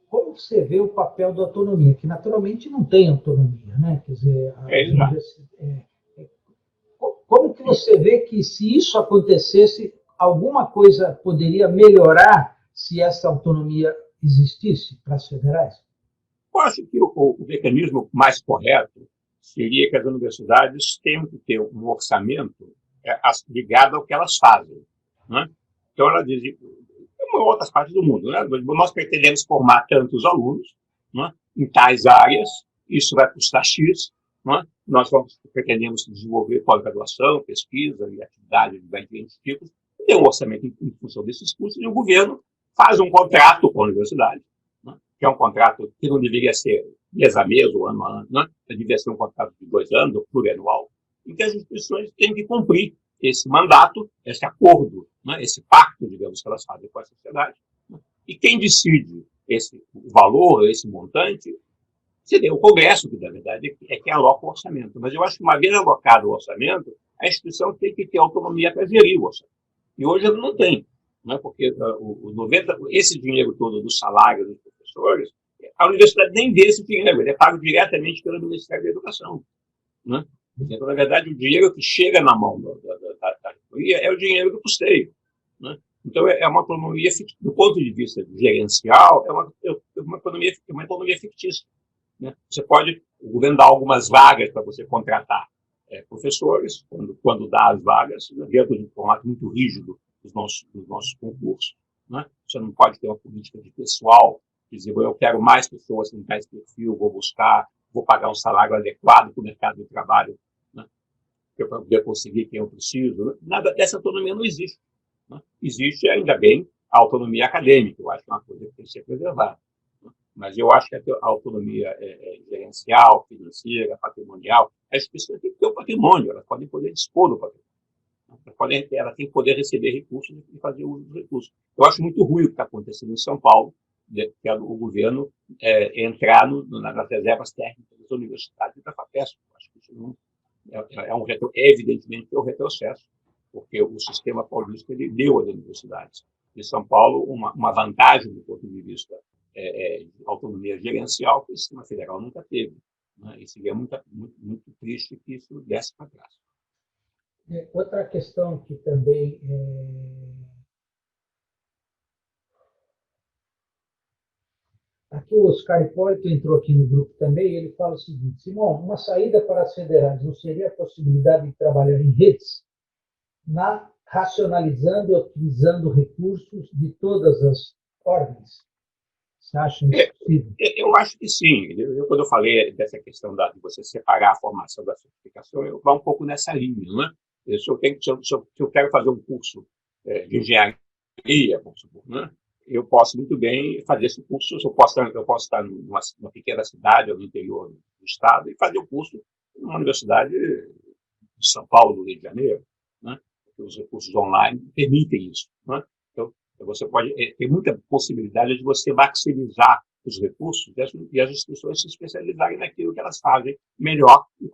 como você vê o papel da autonomia? Que naturalmente não tem autonomia, né? Quer dizer, como que você vê que se isso acontecesse, alguma coisa poderia melhorar se essa autonomia existisse para as federais? Eu acho que o mecanismo mais correto seria que as universidades tenham que ter um orçamento ligado ao que elas fazem. Né? Então, ela diz, ou outras partes do mundo. Né? Nós pretendemos formar tantos alunos, né, em tais áreas, isso vai custar X, né? Nós pretendemos desenvolver pós-graduação, pesquisa e atividades de diferentes tipos, tem um orçamento em função desses custos, e o governo faz um contrato com a universidade, né, que é um contrato que não deveria ser mês a mês ou ano a ano, né, deveria ser um contrato de 2 anos, ou plurianual, em que as instituições têm que cumprir esse mandato, esse acordo, né, esse pacto, digamos, que elas fazem com a sociedade. Né, e quem decide esse valor, esse montante, seria o Congresso, que, na verdade, é que aloca o orçamento. Mas eu acho que, uma vez alocado o orçamento, a instituição tem que ter autonomia para gerir o orçamento. E hoje ela não tem, né? Porque esse dinheiro todo do salário dos professores, a universidade nem vê esse dinheiro, ele é pago diretamente pelo Ministério da Educação. Né? Então, na verdade, o dinheiro que chega na mão da reitoria é o dinheiro do custeio. Né? Então, é uma economia, do ponto de vista gerencial, é uma economia fictícia. Né? O governo dá algumas vagas para você contratar professores, quando dá as vagas, dentro de um formato muito rígido dos nossos concursos. Né? Você não pode ter uma política de pessoal, dizer, eu quero mais pessoas com esse perfil, vou pagar um salário adequado para o mercado de trabalho, né, para poder conseguir quem eu preciso. Né? Nada dessa autonomia não existe. Né? Existe, ainda bem, a autonomia acadêmica, eu acho que é uma coisa que tem que ser preservada. Mas eu acho que a autonomia gerencial, financeira, patrimonial, as pessoas têm que ter o patrimônio, elas podem poder dispor do patrimônio. Elas têm que poder receber recursos e fazer uso dos recursos. Eu acho muito ruim o que está acontecendo em São Paulo, que é o governo entrar nas reservas técnicas das universidades e da FAPESP. Eu acho que isso não, evidentemente, é um retrocesso, porque o sistema paulista ele deu às universidades de São Paulo uma vantagem do ponto de vista de autonomia gerencial que o sistema federal nunca teve. Né? E seria muito triste que isso desse para trás. Outra questão que também aqui o Oscar Hipólito entrou aqui no grupo também, e ele fala o seguinte: Simão, uma saída para as federais não seria a possibilidade de trabalhar em redes, racionalizando e otimizando recursos de todas as ordens? Você acha isso possível? Eu acho que sim. Quando eu falei dessa questão de você separar a formação da certificação, eu vou um pouco nessa linha. Né? Se eu quero fazer um curso de engenharia, vamos supor, né? Eu posso muito bem fazer esse curso. Eu posso estar numa pequena cidade ou no interior do estado e fazer o curso numa universidade de São Paulo, do Rio de Janeiro. Né? Os recursos online permitem isso. Né? Então, você pode ter muita possibilidade de você maximizar os recursos e as instituições se especializarem naquilo que elas fazem melhor e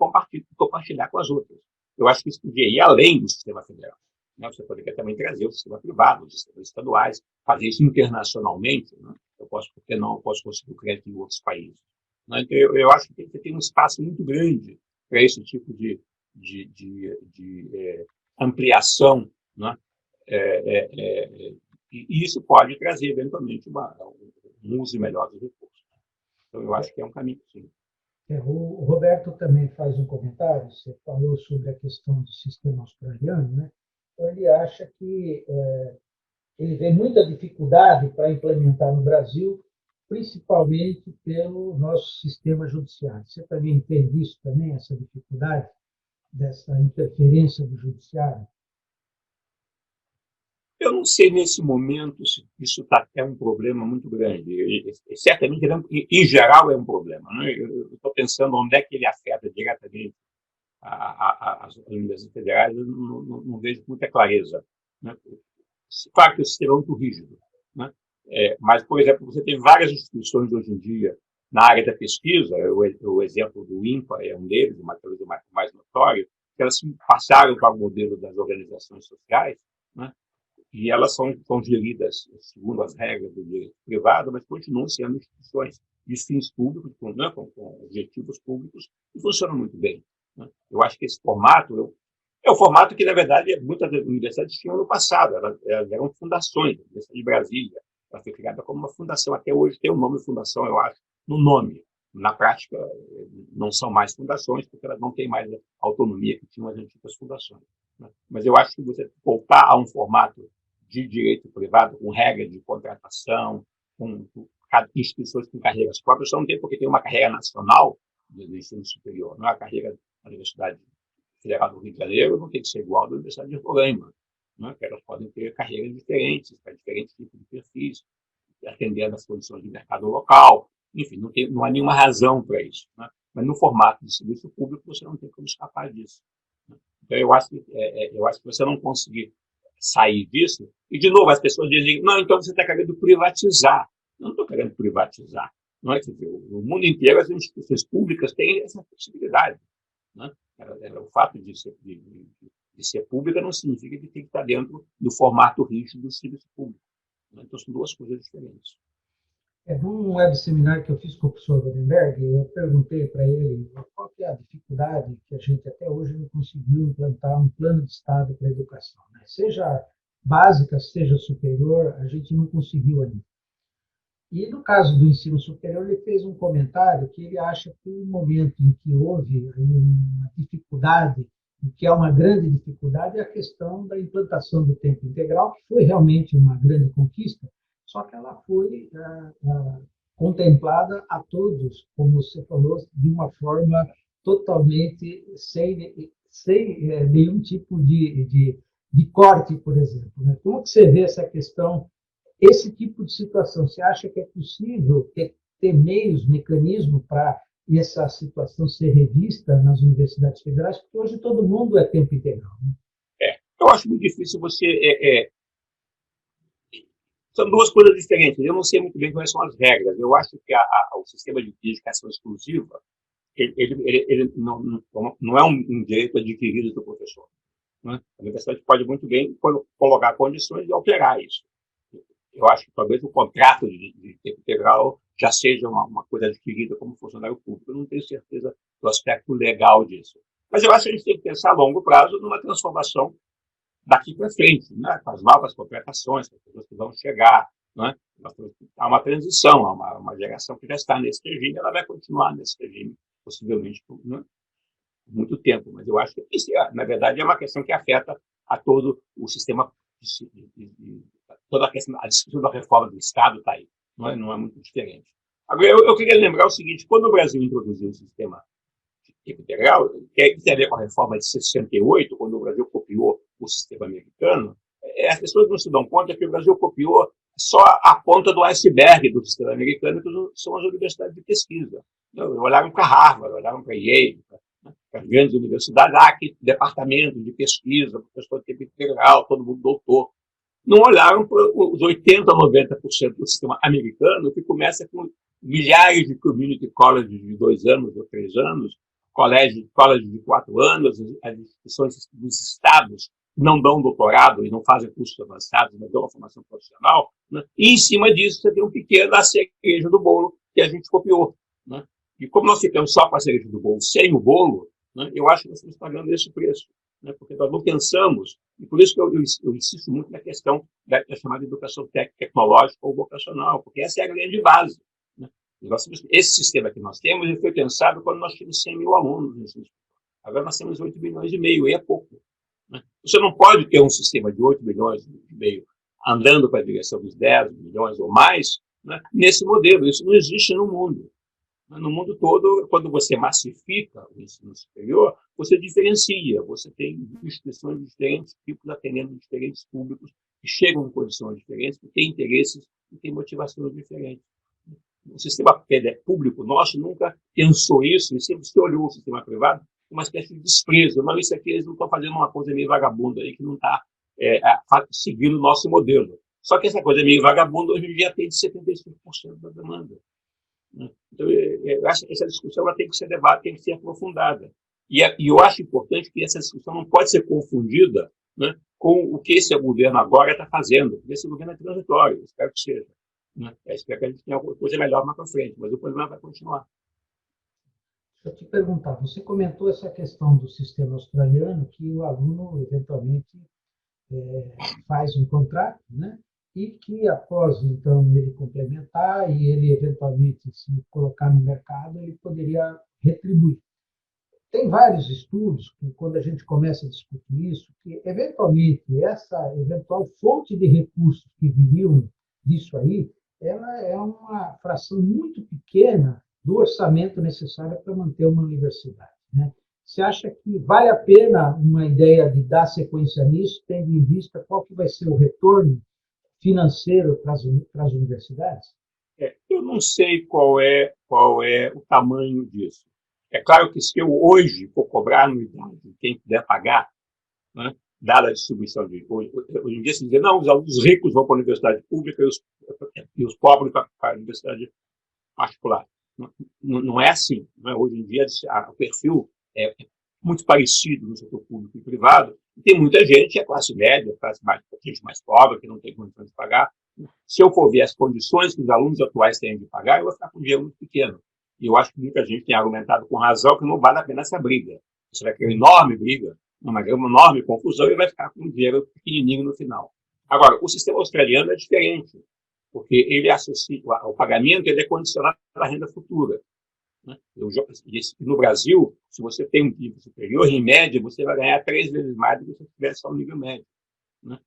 compartilhar com as outras. Eu acho que isso podia ir além do sistema federal. Né? Você poderia também trazer o sistema privado, os sistemas estaduais, fazer isso internacionalmente. Né? Porque não eu posso conseguir o crédito em outros países. Né? Então, eu acho que tem um espaço muito grande para esse tipo de ampliação, né? E isso pode trazer, eventualmente, um uso melhor dos recursos. Então, eu acho que é um caminho sim. O Roberto também faz um comentário, você falou sobre a questão do sistema australiano, né? Então, ele acha que ele vê muita dificuldade para implementar no Brasil, principalmente pelo nosso sistema judiciário. Você também entende isso também, essa dificuldade dessa interferência do judiciário? Eu não sei nesse momento se isso é um problema muito grande. Certamente, em geral, é um problema. Né? Eu estou pensando onde é que ele afeta diretamente as universidades federais, eu não vejo muita clareza. Né? Claro que o sistema é muito rígido. Né? Mas, por exemplo, você tem várias instituições hoje em dia na área da pesquisa, o exemplo do INPA é um deles, uma coisa mais notória, que elas passaram para o modelo das organizações sociais, né? E elas são geridas segundo as regras do direito privado, mas continuam sendo instituições de fins públicos, com objetivos públicos, e funcionam muito bem. Né? Eu acho que esse formato é o formato que, na verdade, muitas universidades tinham no passado. Elas eram fundações. A Universidade de Brasília ela foi criada como uma fundação. Até hoje tem o nome fundação, eu acho, no nome. Na prática, não são mais fundações, porque elas não têm mais a autonomia que tinham as antigas fundações. Né? Mas eu acho que você voltar a um formato de direito privado, com regras de contratação, com instituições com carreiras próprias, só não tem porque tem uma carreira nacional do ensino superior, não é a carreira da Universidade Federal do Rio de Janeiro, não tem que ser igual à da Universidade de Roraima, né? Elas podem ter carreiras diferentes, para diferentes tipos de perfis, atendendo às condições de mercado local, enfim, não há nenhuma razão para isso, né? Mas no formato de serviço público você não tem como escapar disso, né? Então eu acho que você não conseguir sair disso, e de novo as pessoas dizem, não, então você está querendo privatizar. Eu não estou querendo privatizar, não é? Quer dizer, no mundo inteiro as instituições públicas têm essa possibilidade, né? O fato de ser pública não significa que tem que estar dentro do formato rígido do serviço público, né? Então são duas coisas diferentes. Num web seminário que eu fiz com o professor Rodenberg, eu perguntei para ele qual que é a dificuldade que a gente até hoje não conseguiu implantar um plano de Estado para a educação, né? Seja básica, seja superior, a gente não conseguiu ainda. E no caso do ensino superior, ele fez um comentário que ele acha que o momento em que houve aí uma dificuldade, e que é uma grande dificuldade, é a questão da implantação do tempo integral, que foi realmente uma grande conquista, só que ela foi contemplada a todos, como você falou, de uma forma totalmente sem nenhum tipo de corte, por exemplo, né? Como que você vê essa questão, esse tipo de situação? Você acha que é possível ter meios, mecanismos para essa situação ser revista nas universidades federais? Porque hoje todo mundo é tempo integral, né? Eu acho muito difícil você... São duas coisas diferentes. Eu não sei muito bem quais são as regras. Eu acho que o sistema de educação exclusiva ele não é um direito adquirido do professor, né? A universidade pode muito bem colocar condições de alterar isso. Eu acho que talvez o contrato de tempo integral já seja uma coisa adquirida como funcionário público. Eu não tenho certeza do aspecto legal disso. Mas eu acho que a gente tem que pensar a longo prazo numa transformação daqui para frente, né? Com as novas contratações, com as pessoas que vão chegar, né? Há uma transição, há uma geração que já está nesse regime, ela vai continuar nesse regime, possivelmente, né, por muito tempo. Mas eu acho que isso, na verdade, é uma questão que afeta a todo o sistema, toda a questão, a discussão da reforma do Estado está aí, não é muito diferente. Agora, eu queria lembrar o seguinte: quando o Brasil introduziu o sistema integral, que tem a ver com a reforma de 68, quando o Brasil copiou o sistema americano, as pessoas não se dão conta que o Brasil copiou só a ponta do iceberg do sistema americano, que são as universidades de pesquisa. Olharam para Harvard, olharam para Yale, para as grandes universidades, aqui departamento de pesquisa, professor de tempo integral, todo mundo doutor. Não olharam para os 80%, 90% do sistema americano, que começa com milhares de community colleges de 2 anos ou 3 anos, colégio de 4 anos, as instituições dos estados não dão doutorado e não fazem cursos avançados, não dão uma formação profissional, né? E em cima disso você tem um pequeno da cereja do bolo que a gente copiou, né? E como nós ficamos só com a cereja do bolo, sem o bolo, né, eu acho que nós estamos pagando esse preço, né? Porque nós não pensamos, e por isso que eu insisto muito na questão da chamada educação tecnológica ou vocacional, porque essa é a grande base, né? Esse sistema que nós temos foi pensado quando nós tínhamos 100 mil alunos. Agora nós temos 8 milhões e meio, e é pouco, né? Você não pode ter um sistema de 8 milhões e meio andando para a direção dos 10 milhões ou mais, né, nesse modelo. Isso não existe no mundo. No mundo todo, quando você massifica o ensino superior, você diferencia, você tem instituições de diferentes tipos atendendo diferentes públicos que chegam em condições diferentes, que têm interesses e têm motivações diferentes. O sistema público nosso nunca pensou isso, e sempre se olhou o sistema privado com uma espécie de desprezo. Não, isso aqui eles não estão fazendo uma coisa meio vagabunda aí que não está seguindo o nosso modelo. Só que essa coisa meio vagabunda hoje em dia tem de 75% da demanda, né? Então, eu acho que essa discussão ela tem que ser levada, tem que ser aprofundada. E eu acho importante que essa discussão não pode ser confundida, né, com o que esse governo agora está fazendo, porque esse governo é transitório, espero que seja, né? Espero que a gente tenha alguma coisa melhor mais para frente, mas o problema vai continuar. Deixa eu te perguntar, você comentou essa questão do sistema australiano, que o aluno, eventualmente, faz um contrato, né? E que após, então, ele complementar e ele, eventualmente, se colocar no mercado, ele poderia retribuir. tem vários estudos que, quando a gente começa a discutir isso, que, eventualmente, essa eventual fonte de recursos que viriam disso aí, ela é uma fração muito pequena do orçamento necessário para manter uma universidade, né? Você acha que vale a pena uma ideia de dar sequência nisso, tendo em vista qual que vai ser o retorno financeiro para as universidades? Eu não sei qual é o tamanho disso. É claro que se eu hoje for cobrar anuidade, quem puder pagar, né, dada a distribuição de... Hoje em dia se diz, não, os ricos vão para a universidade pública e os pobres para a universidade particular. Não é assim. Não é? Hoje em dia o perfil é muito parecido no setor público e privado. E tem muita gente que é classe média, gente mais pobre, que não tem condições de pagar. Se eu for ver as condições que os alunos atuais têm de pagar, eu vou ficar com um dinheiro muito pequeno. E eu acho que muita gente tem argumentado com razão que não vale a pena essa briga. Você vai ter uma enorme briga, uma enorme confusão e vai ficar com um dinheiro pequenininho no final. Agora, o sistema australiano é diferente, porque ele associa, o pagamento ele é condicionado à renda futura. Né? No Brasil, se você tem um nível superior, em média, você vai ganhar 3 vezes mais do que se você tivesse só um nível médio. Né?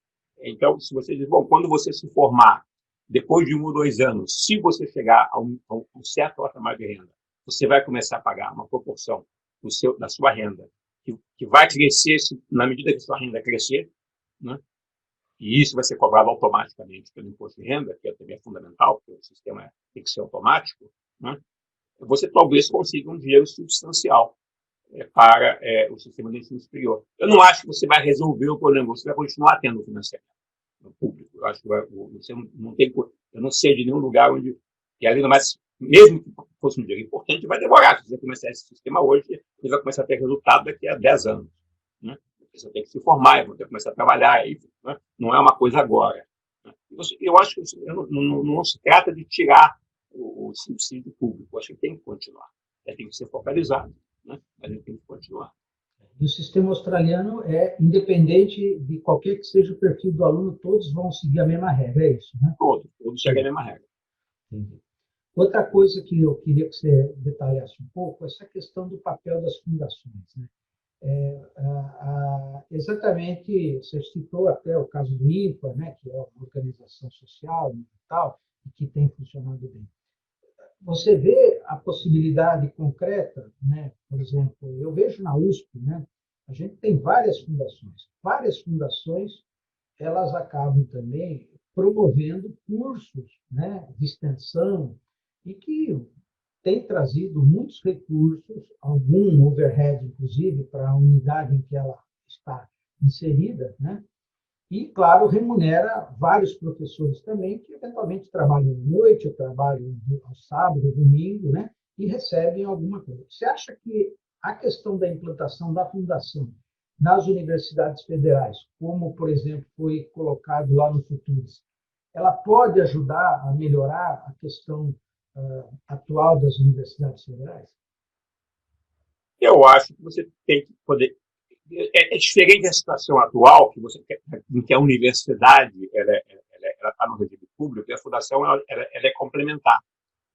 Então, se você diz, bom, quando você se formar, depois de 1 ou 2 anos, se você chegar a um certo patamar de renda, você vai começar a pagar uma proporção da sua renda, que vai crescer na medida que a sua renda crescer, né? E isso vai ser cobrado automaticamente pelo imposto de renda, que também é fundamental, porque o sistema tem que ser automático, né? Você talvez consiga um dinheiro substancial para o sistema de ensino superior. Eu não acho que você vai resolver o problema, você vai continuar tendo financiamento público. Eu acho que você não tem, eu não sei de nenhum lugar onde, e além do mais, mesmo que fosse um dinheiro importante, vai demorar. Se você começar esse sistema hoje, ele vai começar a ter resultado daqui a 10 anos. Né? Você tem que se formar, vai ter que começar a trabalhar, né? Não é uma coisa agora. Né? Eu acho que não se trata de tirar o subsídio público, eu acho que tem que continuar. Tem que ser focalizado, né? Mas ele tem que continuar. E o sistema australiano é independente de qualquer que seja o perfil do aluno, todos vão seguir a mesma regra, é isso, né? Todos seguem a mesma regra. Entendi. Outra coisa que eu queria que você detalhasse um pouco é essa questão do papel das fundações, né? Exatamente, você citou até o caso do INPA, né, que é uma organização social e tal, e que tem funcionado bem. Você vê a possibilidade concreta, né? Por exemplo, eu vejo na USP, né? A gente tem várias fundações. Várias fundações, elas acabam também promovendo cursos, né, de extensão e que tem trazido muitos recursos, algum overhead, inclusive, para a unidade em que ela está inserida, né? E, claro, remunera vários professores também, que eventualmente trabalham à noite, ou trabalham ao sábado, domingo, né? E recebem alguma coisa. Você acha que a questão da implantação da fundação nas universidades federais, como, por exemplo, foi colocado lá no Futuros, ela pode ajudar a melhorar a questão atual das universidades federais? Eu acho que você tem que poder. É diferente da situação atual, em que a universidade ela está no regime público e a fundação ela é complementar,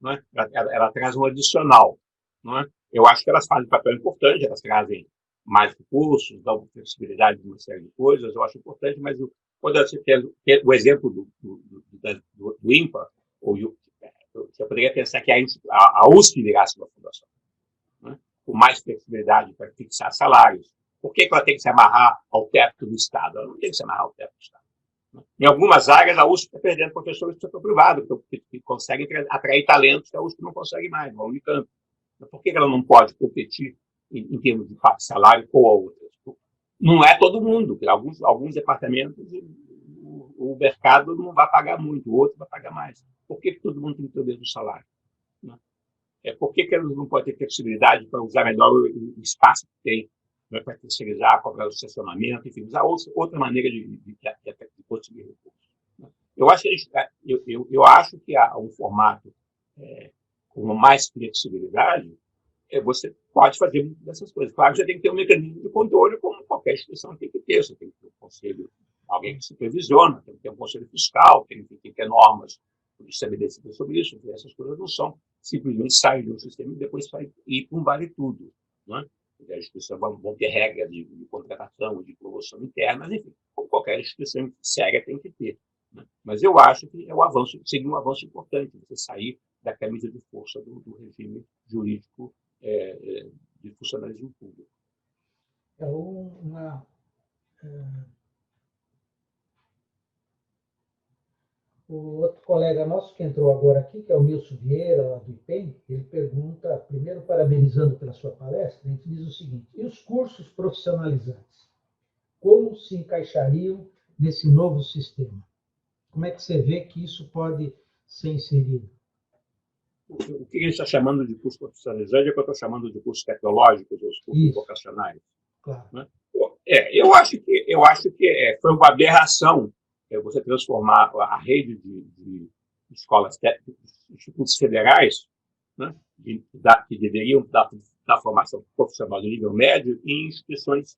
não é? Ela traz um adicional. Não é? Eu acho que elas fazem um papel importante, elas trazem mais recursos, dão flexibilidade de uma série de coisas, eu acho importante, mas quando você tem o exemplo do INPA, você poderia pensar que a USP virasse uma fundação, né? Com mais flexibilidade para fixar salários. Por que ela tem que se amarrar ao teto do Estado? Ela não tem que se amarrar ao teto do Estado. Né? Em algumas áreas, a USP está perdendo professores do setor privado, que conseguem atrair talentos que a USP não consegue mais, a Unicamp. Por que ela não pode competir em termos de salário com outras? Não é todo mundo, alguns departamentos o mercado não vai pagar muito, o outro vai pagar mais. Por que todo mundo tem que ter o mesmo salário? Né? Por que eles não podem ter flexibilidade para usar melhor o espaço que tem, né, para terceirizar, cobrar o estacionamento, enfim, usar outra maneira de conseguir recursos? Né? Eu acho que há um formato com mais flexibilidade, você pode fazer muitas dessas coisas. Claro que você tem que ter um mecanismo de controle, como qualquer instituição tem que ter. Você tem que ter um conselho, alguém que supervisiona, tem que ter um conselho fiscal, tem que ter normas estabelecidas sobre isso. Essas coisas não são simplesmente sair de um sistema e depois ir para um vale tudo. Né? As instituições vão ter regras de contratação, de promoção interna, mas, enfim, como qualquer instituição séria tem que ter. Né? Mas eu acho que seria um avanço importante você sair da camisa de força do regime jurídico de funcionalismo público. O outro colega nosso que entrou agora aqui, que é o Milson Vieira, lá do IPEM, ele pergunta, primeiro parabenizando pela sua palestra, ele diz o seguinte: e os cursos profissionalizantes? Como se encaixariam nesse novo sistema? Como é que você vê que isso pode ser inserido? O que a gente está chamando de curso profissionalizante é o que eu estou chamando de cursos tecnológicos, ou os cursos vocacionais. Claro. Né? Eu acho que foi uma aberração você transformar a rede de escolas técnicas, institutos federais, né, que deveriam dar formação profissional de nível médio, em instituições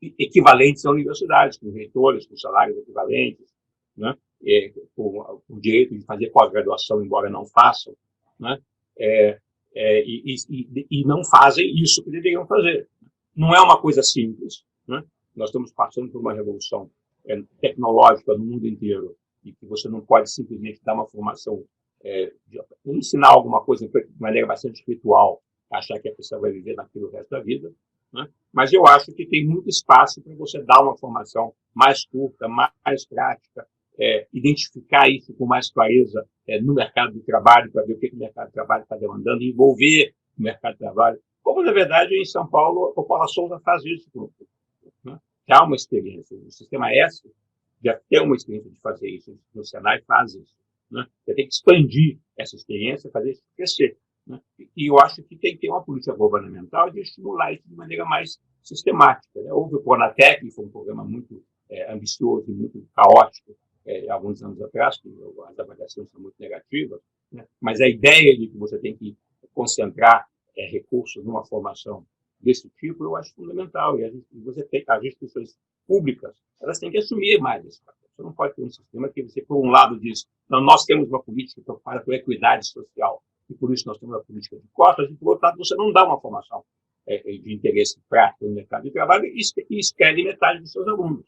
equivalentes a universidades, com reitores, com salários equivalentes, né, com o direito de fazer pós-graduação, embora não façam, né, e não fazem isso que deveriam fazer. Não é uma coisa simples, né? Nós estamos passando por uma revolução tecnológica no mundo inteiro e que você não pode simplesmente dar uma formação, ensinar alguma coisa de maneira bastante espiritual, achar que a pessoa vai viver naquilo o resto da vida. Né? Mas eu acho que tem muito espaço para você dar uma formação mais curta, mais prática, identificar isso com mais clareza no mercado de trabalho, para ver o que o mercado de trabalho está demandando, envolver o mercado de trabalho. Como, na verdade, em São Paulo, o Paula Souza faz isso. Né? Já há uma experiência. O Sistema S já tem uma experiência de fazer isso. O Senai faz isso. Né? Você tem que expandir essa experiência, fazer isso crescer. Né? E eu acho que tem que ter uma política governamental de estimular isso de maneira mais sistemática. Né? Houve o Pronatec, que foi um programa muito ambicioso e muito caótico, alguns anos atrás, que as avaliações são muito negativas, né? Mas a ideia de que você tem que concentrar recursos numa formação desse tipo, eu acho fundamental. E as instituições públicas, elas têm que assumir mais esse papel. Você não pode ter um sistema que você, por um lado, diz, não, nós temos uma política preocupada com a equidade social, e por isso nós temos uma política de cotas, e, por outro lado, você não dá uma formação de interesse prático no mercado de trabalho e espere metade dos seus alunos.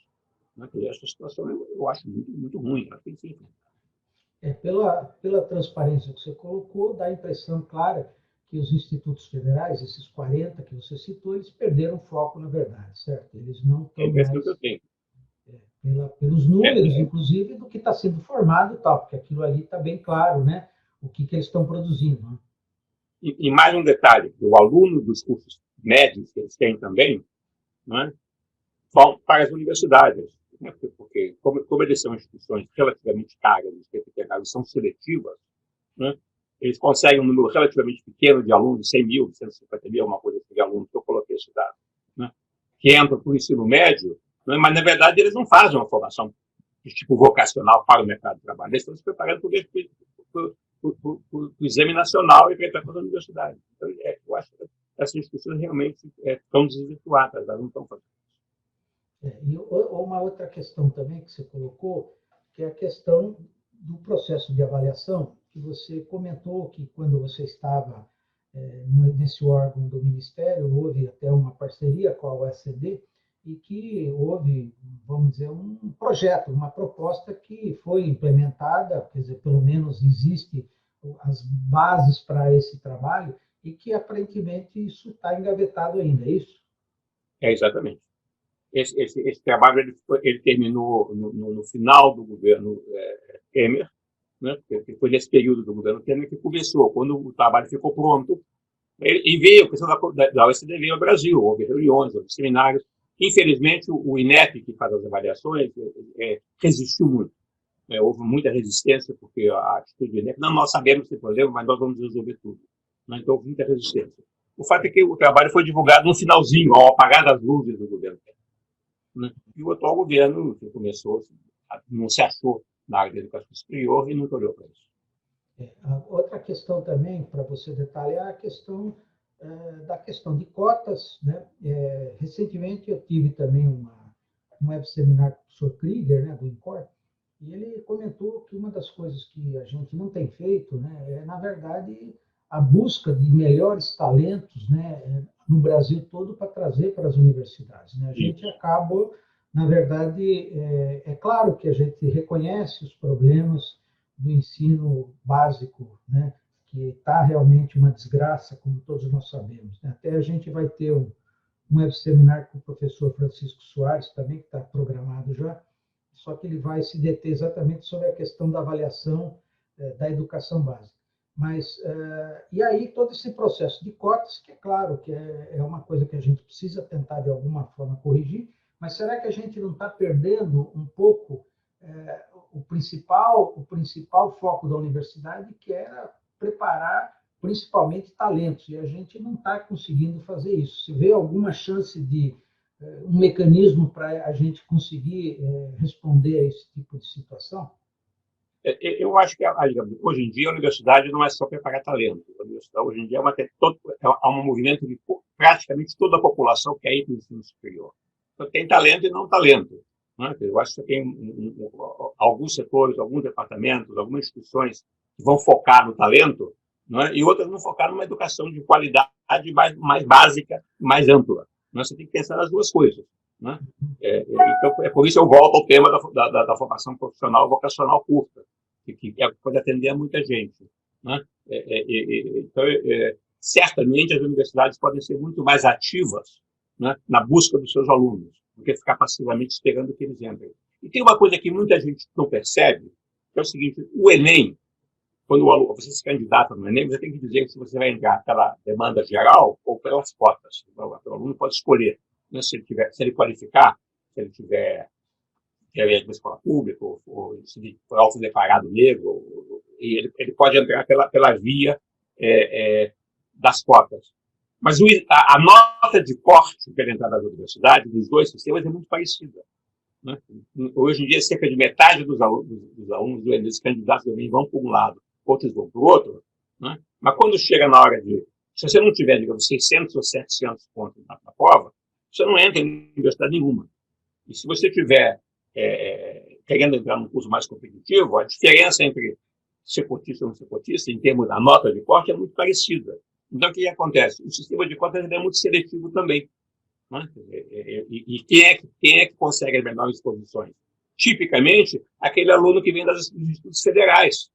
Essa situação eu acho muito, muito ruim. Tem que ser. Pela transparência que você colocou, dá a impressão clara que os institutos federais, esses 40 que você citou, eles perderam o foco, na verdade, certo? Eles não estão mais... pelos números, inclusive, do que está sendo formado e tal, porque aquilo ali está bem claro, né? O que eles estão produzindo. Né? E mais um detalhe, o aluno dos cursos médios que eles têm também, né, vão para as universidades, né? Porque como eles são instituições relativamente caras, são seletivas, né? Eles conseguem um número relativamente pequeno de alunos, 100 mil, 150 mil, uma coisa assim de alunos, que eu coloquei esse dado, né? Que entram para o ensino médio, né? Mas, na verdade, eles não fazem uma formação de tipo vocacional para o mercado de trabalho. Eles estão se preparando para o exame nacional e para entrar para as universidades. Então, eu acho que essas instituições realmente estão desvirtuadas, elas não estão fazendo isso. E uma outra questão também que você colocou, que é a questão do processo de avaliação, que você comentou que quando você estava nesse órgão do Ministério, houve até uma parceria com a OECD e que houve, vamos dizer, um projeto, uma proposta que foi implementada, quer dizer, pelo menos existe as bases para esse trabalho e que aparentemente isso está engavetado ainda, é isso? Exatamente. Esse trabalho ele terminou no final do governo Temer, né? Que foi nesse período do governo Temer que começou, quando o trabalho ficou pronto, e veio, a questão da OECD veio ao Brasil, houve reuniões, houve seminários. Infelizmente, o INEP, que faz as avaliações, resistiu muito. Houve muita resistência, porque a atitude do INEP, não, nós sabemos que tem problema, mas nós vamos resolver tudo. Então, houve muita resistência. O fato é que o trabalho foi divulgado no finalzinho, ao apagar das luzes do governo Temer. Né? E o atual governo, que começou, não se achou na área da educação superior e não olhou para isso. Outra questão também, para você detalhar, é a questão da questão de cotas. Né? Recentemente eu tive também um web seminário com o professor Krieger, né, do INCOR, e ele comentou que uma das coisas que a gente não tem feito, né, na verdade, a busca de melhores talentos, né, no Brasil todo para trazer para as universidades, né? A gente acaba, na verdade, é claro que a gente reconhece os problemas do ensino básico, né? Que está realmente uma desgraça, como todos nós sabemos, né? Até a gente vai ter um web-seminar com o professor Francisco Soares, também, que está programado já, só que ele vai se deter exatamente sobre a questão da avaliação da educação básica. Mas, e aí, todo esse processo de cotas, que é claro que é uma coisa que a gente precisa tentar, de alguma forma, corrigir, mas será que a gente não está perdendo um pouco o principal foco da universidade, que era preparar principalmente talentos, e a gente não está conseguindo fazer isso. Se vê alguma chance de um mecanismo para a gente conseguir responder a esse tipo de situação? Eu acho que, hoje em dia, a universidade não é só preparar talento. A universidade, hoje em dia, é um movimento de praticamente toda a população quer ir para o ensino superior. Então, tem talento e não talento, né? Eu acho que tem alguns setores, alguns departamentos, algumas instituições que vão focar no talento, né? E outras vão focar numa educação de qualidade mais básica, mais ampla. Né? Você tem que pensar nas duas coisas. Né? Então, por isso eu volto ao tema da formação profissional vocacional curta, que pode atender a muita gente. Né? Então, certamente as universidades podem ser muito mais ativas, né, na busca dos seus alunos, do que ficar passivamente esperando que eles entrem. E tem uma coisa que muita gente não percebe, que é o seguinte: o Enem, quando você se candidata no Enem, você tem que dizer se você vai entrar pela demanda geral ou pelas cotas. O aluno pode escolher, né, se ele qualificar, se ele tiver uma escola pública, ou se for autodeclarado negro, e ele pode entrar pela via das cotas. Mas a nota de corte pela entrada da universidade, dos dois sistemas, é muito parecida. Né? Hoje em dia, cerca de metade dos alunos dos candidatos do Enem vão para um lado, outros vão para o outro. Né? Mas quando chega na hora de... Se você não tiver, digamos, 600 ou 700 pontos na prova, você não entra em universidade nenhuma. E se você tiver querendo entrar num curso mais competitivo, a diferença entre ser cotista ou não ser cotista, em termos da nota de corte, é muito parecida. Então, o que acontece? O sistema de cotas é muito seletivo também. Né? E quem é que consegue as melhores posições? Tipicamente, aquele aluno que vem dos institutos federais.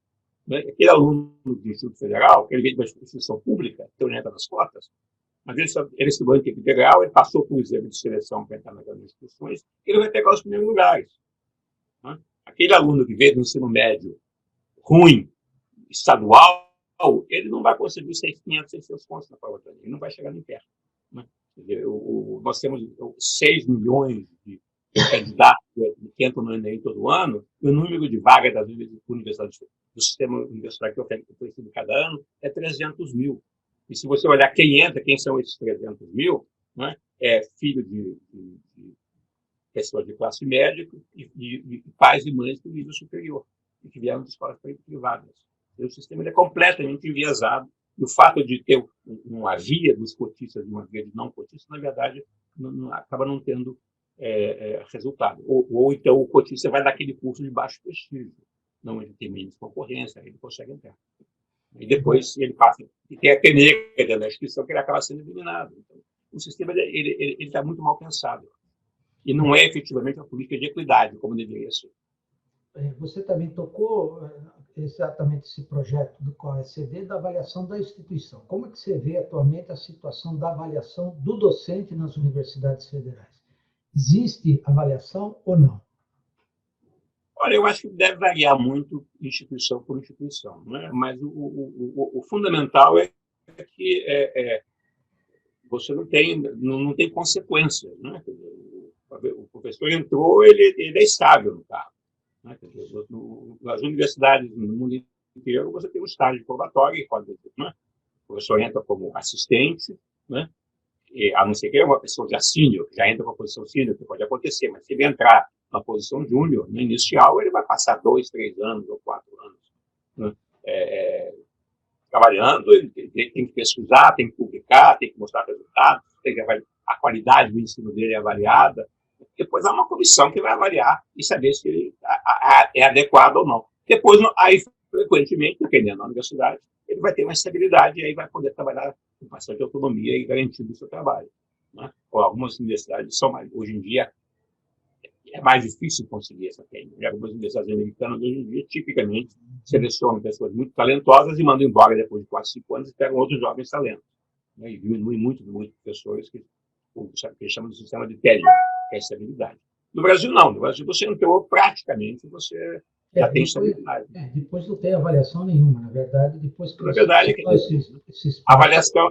Né? Aquele aluno do Instituto Federal, que ele vem de uma instituição pública, que orienta nas cotas, mas ele estudou em tempo integral, ele passou por um exame de seleção para entrar nas instituições, ele vai pegar os primeiros lugares. Né? Aquele aluno que veio do ensino médio ruim, estadual, ele não vai conseguir 600 pontos na prova também, ele não vai chegar nem perto. Né? Nós temos 6 milhões de candidatos que entram no Enem todo ano, e o número de vagas das universidades, do sistema universitário que oferece cada ano é 300 mil. E se você olhar quem são esses 300 mil, né, é filho de pessoas de classe média e pais e mães do nível superior, e que vieram de escolas privadas. O sistema é completamente enviesado, e o fato de ter uma via dos cotistas e uma via de não cotistas, na verdade, acaba não tendo resultado. Ou então o cotista vai naquele curso de baixo prestígio, não ele tem menos concorrência, ele consegue entrar. E depois ele passa, e tem a peneira da instituição que ele acaba sendo eliminado. Então, o sistema ele está muito mal pensado. E não é efetivamente uma política de equidade, como deveria ser. Você também tocou exatamente esse projeto do COECD da avaliação da instituição. Como é que você vê atualmente a situação da avaliação do docente nas universidades federais? Existe avaliação ou não? Olha, eu acho que deve variar muito instituição por instituição, né? Mas o fundamental é que você não tem consequência, né? O professor entrou, ele é estável no cargo. Né? Nas universidades no mundo inteiro, você tem um estágio probatório, né? O professor entra como assistente, né? A não ser que é uma pessoa já sênior, que já entra com a posição sênior, que pode acontecer, mas se ele entrar na posição júnior, no inicial, ele vai passar 2, 3 anos ou 4 anos, né? Trabalhando, ele tem que pesquisar, tem que publicar, tem que mostrar resultados, tem que a qualidade do ensino dele é avaliada. Depois há uma comissão que vai avaliar e saber se ele é adequado ou não. Depois, aí, frequentemente, dependendo da universidade, ele vai ter uma estabilidade e aí vai poder trabalhar com bastante autonomia e garantindo o seu trabalho. Né? Ou algumas universidades são mais, hoje em dia, é mais difícil conseguir essa técnica. Algumas universidades americanas, hoje em dia, tipicamente, selecionam pessoas muito talentosas e mandam embora depois de 4, 5 anos e pegam outros jovens talentos. Né? E diminui muito professores que eles chamam de sistema de técnica, que é a estabilidade. No Brasil, não. No Brasil, você entrou praticamente, você já tem estabilidade. Depois não tem avaliação nenhuma, na verdade, depois que na verdade, a avaliação,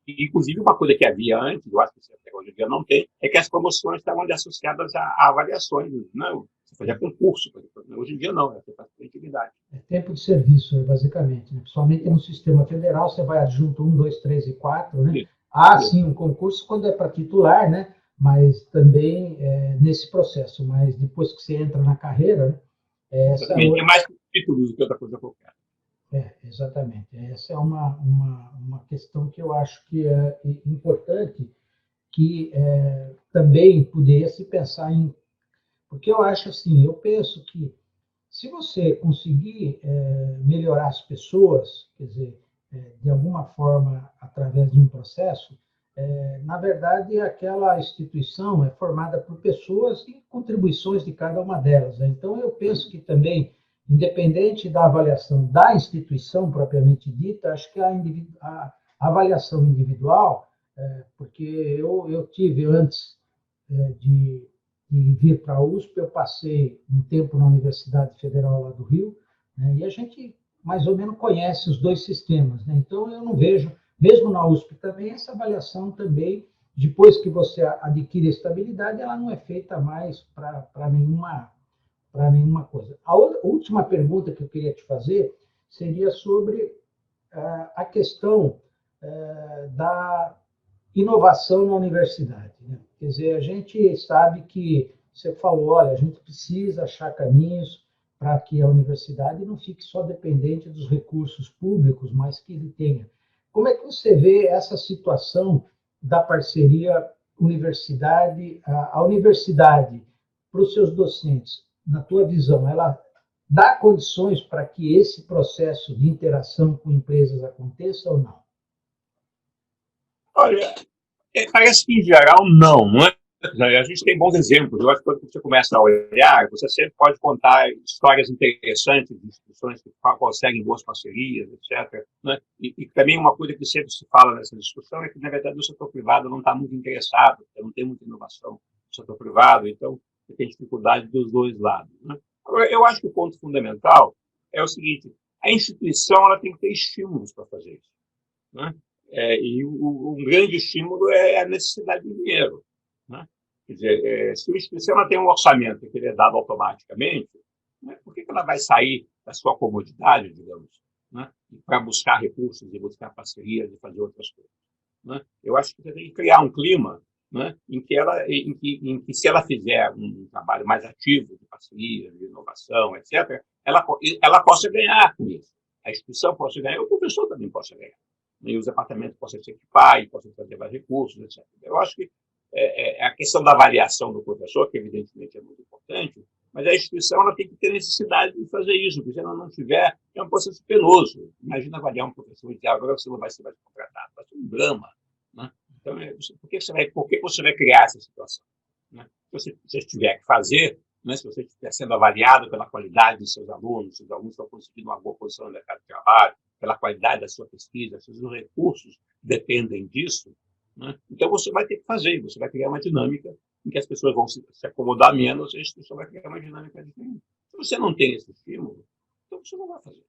inclusive uma coisa que havia antes, eu acho que até hoje em dia não tem, é que as promoções estavam associadas a avaliações. Não, você fazia concurso, por exemplo. Hoje em dia não, você faz atividade. É tempo de serviço, basicamente. Né? Principalmente no sistema federal, você vai adjunto 1, 2, 3 e 4, né? Há, sim, um concurso quando é para titular, né? Mas também nesse processo. Mas depois que você entra na carreira, né? Essa é mais títulos do que outra coisa qualquer. Exatamente. Essa é uma questão que eu acho que é importante, que também poderia se pensar em... Porque eu acho assim, eu penso que se você conseguir melhorar as pessoas, quer dizer, de alguma forma, através de um processo, na verdade, aquela instituição é formada por pessoas e contribuições de cada uma delas. Né? Então, eu penso que também, independente da avaliação da instituição propriamente dita, acho que a avaliação individual, porque eu tive antes de vir para a USP, eu passei um tempo na Universidade Federal lá do Rio, né, e a gente mais ou menos conhece os dois sistemas. Né? Então, eu não vejo, mesmo na USP também, essa avaliação também, depois que você adquire a estabilidade, ela não é feita mais para nenhuma coisa. A última pergunta que eu queria te fazer seria sobre a questão da inovação na universidade. Né? Quer dizer, a gente sabe que você falou, olha, a gente precisa achar caminhos para que a universidade não fique só dependente dos recursos públicos, mas que ele tenha. Como é que você vê essa situação da parceria universidade, a universidade para os seus docentes, na tua visão, ela dá condições para que esse processo de interação com empresas aconteça ou não? Olha, parece que, em geral, não é? A gente tem bons exemplos. Eu acho que quando você começa a olhar, você sempre pode contar histórias interessantes de instituições que conseguem boas parcerias, etc. Né? E também uma coisa que sempre se fala nessa discussão é que, na verdade, o setor privado não está muito interessado, porque não tem muita inovação no setor privado, então você tem dificuldade dos dois lados. Né? Agora, eu acho que o ponto fundamental é o seguinte: a instituição ela tem que ter estímulos para fazer isso. Né? E um grande estímulo é a necessidade de dinheiro. Né? Quer dizer, se a instituição tem um orçamento que ele é dado automaticamente, né, por que ela vai sair da sua comodidade, digamos, né, para buscar recursos e buscar parcerias e fazer outras coisas? Né? Eu acho que você tem que criar um clima, né, em que se ela fizer um trabalho mais ativo de parceria, de inovação, etc., ela possa ganhar com isso. A instituição possa ganhar, o professor também possa ganhar. E os departamentos possam se equipar e possam fazer mais recursos, etc. Eu acho que a questão da avaliação do professor, que evidentemente é muito importante, mas a instituição ela tem que ter necessidade de fazer isso, porque se ela não tiver, é um processo penoso. Imagina avaliar um professor e dizer, agora você não vai ser mais contratado, vai ser um drama. Né? Então, por que você vai criar essa situação? Né? Se você tiver que fazer, né, se você estiver sendo avaliado pela qualidade dos seus alunos estão conseguindo uma boa posição no mercado de trabalho, pela qualidade da sua pesquisa, se os recursos dependem disso, né? Então você vai ter que fazer, você vai criar uma dinâmica em que as pessoas vão se acomodar menos, e a instituição vai criar uma dinâmica diferente. Se você não tem esse estímulo, então você não vai fazer.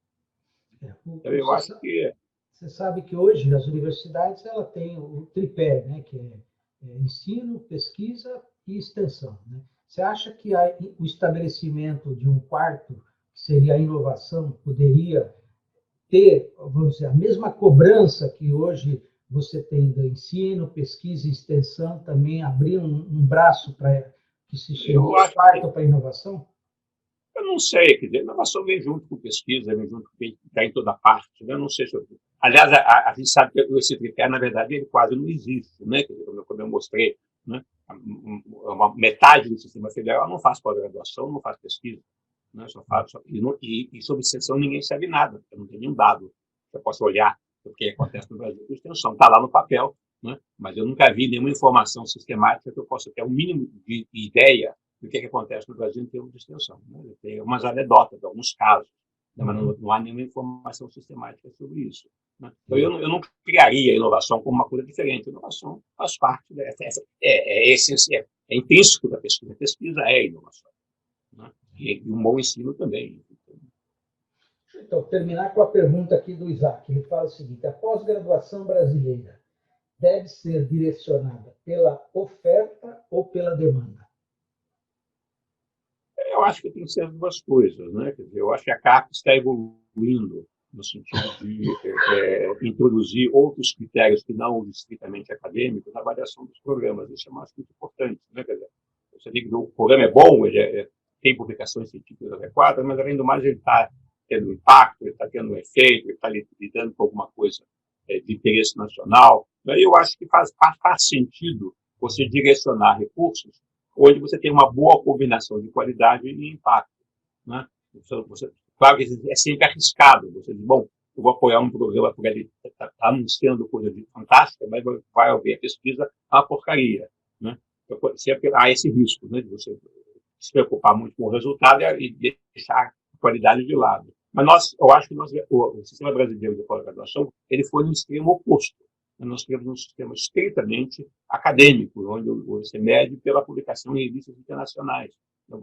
Então, eu acho que... Você sabe que hoje as universidades ela tem o tripé, né, que é ensino, pesquisa e extensão. Né? Você acha que o estabelecimento de um quarto, que seria a inovação, poderia ter, vamos dizer, a mesma cobrança que hoje você tem do ensino, pesquisa e extensão, também abrir um braço para que se chegue ao quarto para a inovação? Eu não sei, quer dizer, a inovação vem junto com pesquisa, vem junto com está em toda parte. Né? Eu não sei se eu... Aliás, a gente sabe que esse tripé, na verdade, ele quase não existe, né? Como eu mostrei, né? Metade do sistema federal não faz pós-graduação, não faz pesquisa. Né? E sobre extensão ninguém sabe nada, porque não tem nenhum dado você possa olhar o que acontece no Brasil com extensão. Está lá no papel, né? Mas eu nunca vi nenhuma informação sistemática que eu possa ter um mínimo de ideia do que acontece no Brasil em termos de extensão. Né? Tem algumas anedotas, alguns casos, né? Mas não há nenhuma informação sistemática sobre isso. Né? Então, eu não criaria a inovação como uma coisa diferente. A inovação faz parte, é intrínseco da pesquisa. A pesquisa é inovação. Né? E um bom ensino também. Então, terminar com a pergunta aqui do Isaac. Ele fala o seguinte: a pós-graduação brasileira deve ser direcionada pela oferta ou pela demanda? Eu acho que tem que ser as duas coisas, né? Quer dizer, eu acho que a CAPES está evoluindo no sentido de introduzir outros critérios que não os estritamente acadêmicos na avaliação dos programas. Isso é mais muito importante, né? Quer dizer, você diz que o programa é bom, ele tem publicações científicas adequadas, mas, além do mais, ele está tendo impacto, ele está tendo um efeito, ele está lidando com alguma coisa de interesse nacional. Daí eu acho que faz sentido você direcionar recursos onde você tem uma boa combinação de qualidade e impacto. Né? Claro que é sempre arriscado. Você diz, bom, eu vou apoiar um programa porque ele está anunciando coisa de fantástica, mas vai haver a pesquisa, é uma porcaria. Né? Então, sempre há esse risco, né, de você se preocupar muito com o resultado e deixar a qualidade de lado. Mas eu acho que o sistema brasileiro de pós-graduação ele foi no extremo oposto. Nós temos um sistema estritamente acadêmico, onde você mede pela publicação em revistas internacionais. Então,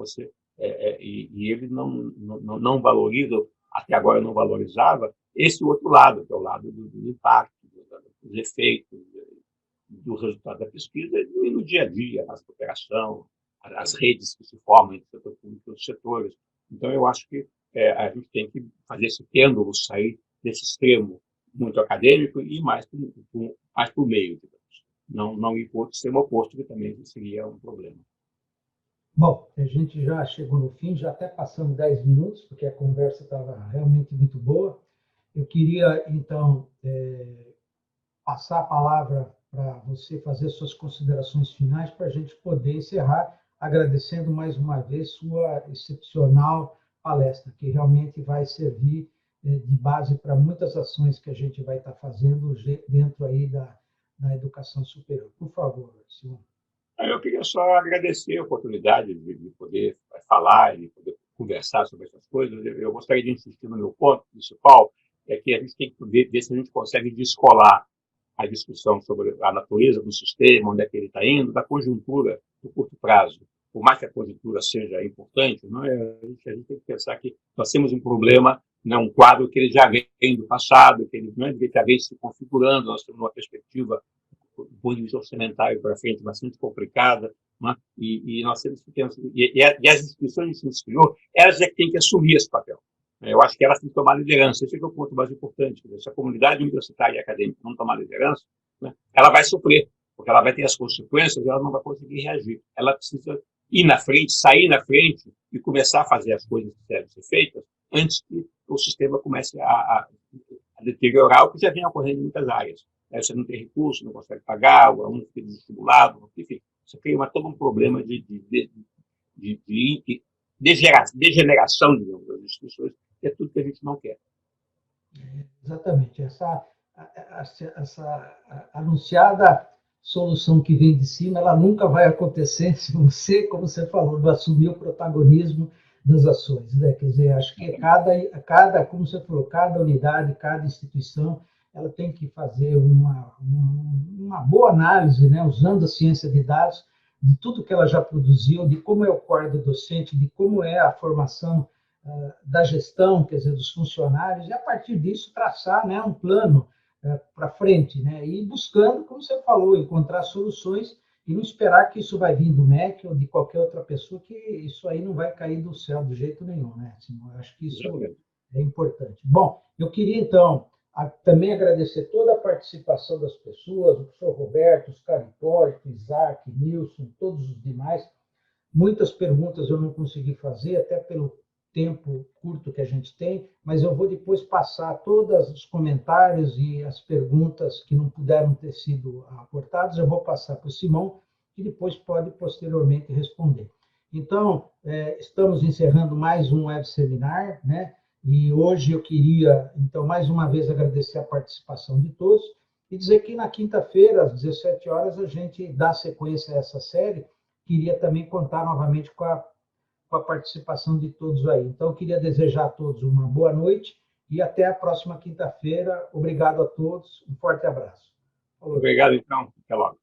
e ele não valoriza, até agora não valorizava, esse outro lado, que é o lado do impacto, dos efeitos, do resultado da pesquisa e no dia a dia, na cooperação, as redes que se formam entre o setor público e outros setores. Então, eu acho que a gente tem que fazer esse pêndulo sair desse extremo muito acadêmico e mais para o meio, digamos. Não ir para o extremo oposto, que também seria um problema. Bom, a gente já chegou no fim, já até passamos 10 minutos, porque a conversa estava realmente muito boa. Eu queria, então, passar a palavra para você fazer suas considerações finais, para a gente poder encerrar, agradecendo mais uma vez sua excepcional palestra, que realmente vai servir de base para muitas ações que a gente vai estar fazendo dentro aí da educação superior. Por favor, Simão. Eu queria só agradecer a oportunidade de poder falar e poder conversar sobre essas coisas. Eu gostaria de insistir no meu ponto principal, é que a gente tem que ver se a gente consegue descolar a discussão sobre a natureza do sistema, onde é que ele está indo, da conjuntura do curto prazo. Por mais que a conjuntura seja importante, não é? A gente tem que pensar que nós temos um problema, né, um quadro que ele já vem do passado, que ele já vem se configurando, nós temos uma perspectiva do ponto de vista orçamentário para frente bastante complicada, né? E nós temos que pensar, e as instituições de ensino superior, elas é que têm que assumir esse papel. Eu acho que elas têm que tomar liderança. Esse é o ponto mais importante. Se a comunidade universitária e acadêmica não tomar liderança, né, ela vai sofrer, porque ela vai ter as consequências e ela não vai conseguir reagir. Ela precisa ir na frente, sair na frente e começar a fazer as coisas que devem ser feitas antes que o sistema comece a deteriorar, o que já vem ocorrendo em muitas áreas. Você não tem recurso, não consegue pagar, o aluno fica desestimulado, enfim, você cria todo um problema de degeneração, digamos, das instituições, que é tudo que a gente não quer. Exatamente. Essa anunciada solução que vem de cima, ela nunca vai acontecer se você, como você falou, não assumir o protagonismo das ações, né? Quer dizer, acho que como você falou, cada unidade, cada instituição, ela tem que fazer uma boa análise, né, usando a ciência de dados, de tudo que ela já produziu, de como é o quadro docente, de como é a formação da gestão, quer dizer, dos funcionários, e a partir disso traçar, né, um plano para frente, né, e buscando, como você falou, encontrar soluções e não esperar que isso vai vir do MEC ou de qualquer outra pessoa, que isso aí não vai cair do céu de jeito nenhum, né? Assim, eu acho que isso é importante. Bom, eu queria, então, também agradecer toda a participação das pessoas, o professor Roberto, Oscar Hipólito, Isaac, Nilson, todos os demais. Muitas perguntas eu não consegui fazer, até pelo tempo curto que a gente tem, mas eu vou depois passar todos os comentários e as perguntas que não puderam ter sido aportadas, eu vou passar para o Simão, que depois pode posteriormente responder. Então, estamos encerrando mais um web seminar, né? E hoje eu queria, então, mais uma vez agradecer a participação de todos e dizer que na quinta-feira, às 17 horas, a gente dá sequência a essa série. Queria também contar novamente com a participação de todos aí. Então, eu queria desejar a todos uma boa noite e até a próxima quinta-feira. Obrigado a todos, um forte abraço. Obrigado, então. Até logo.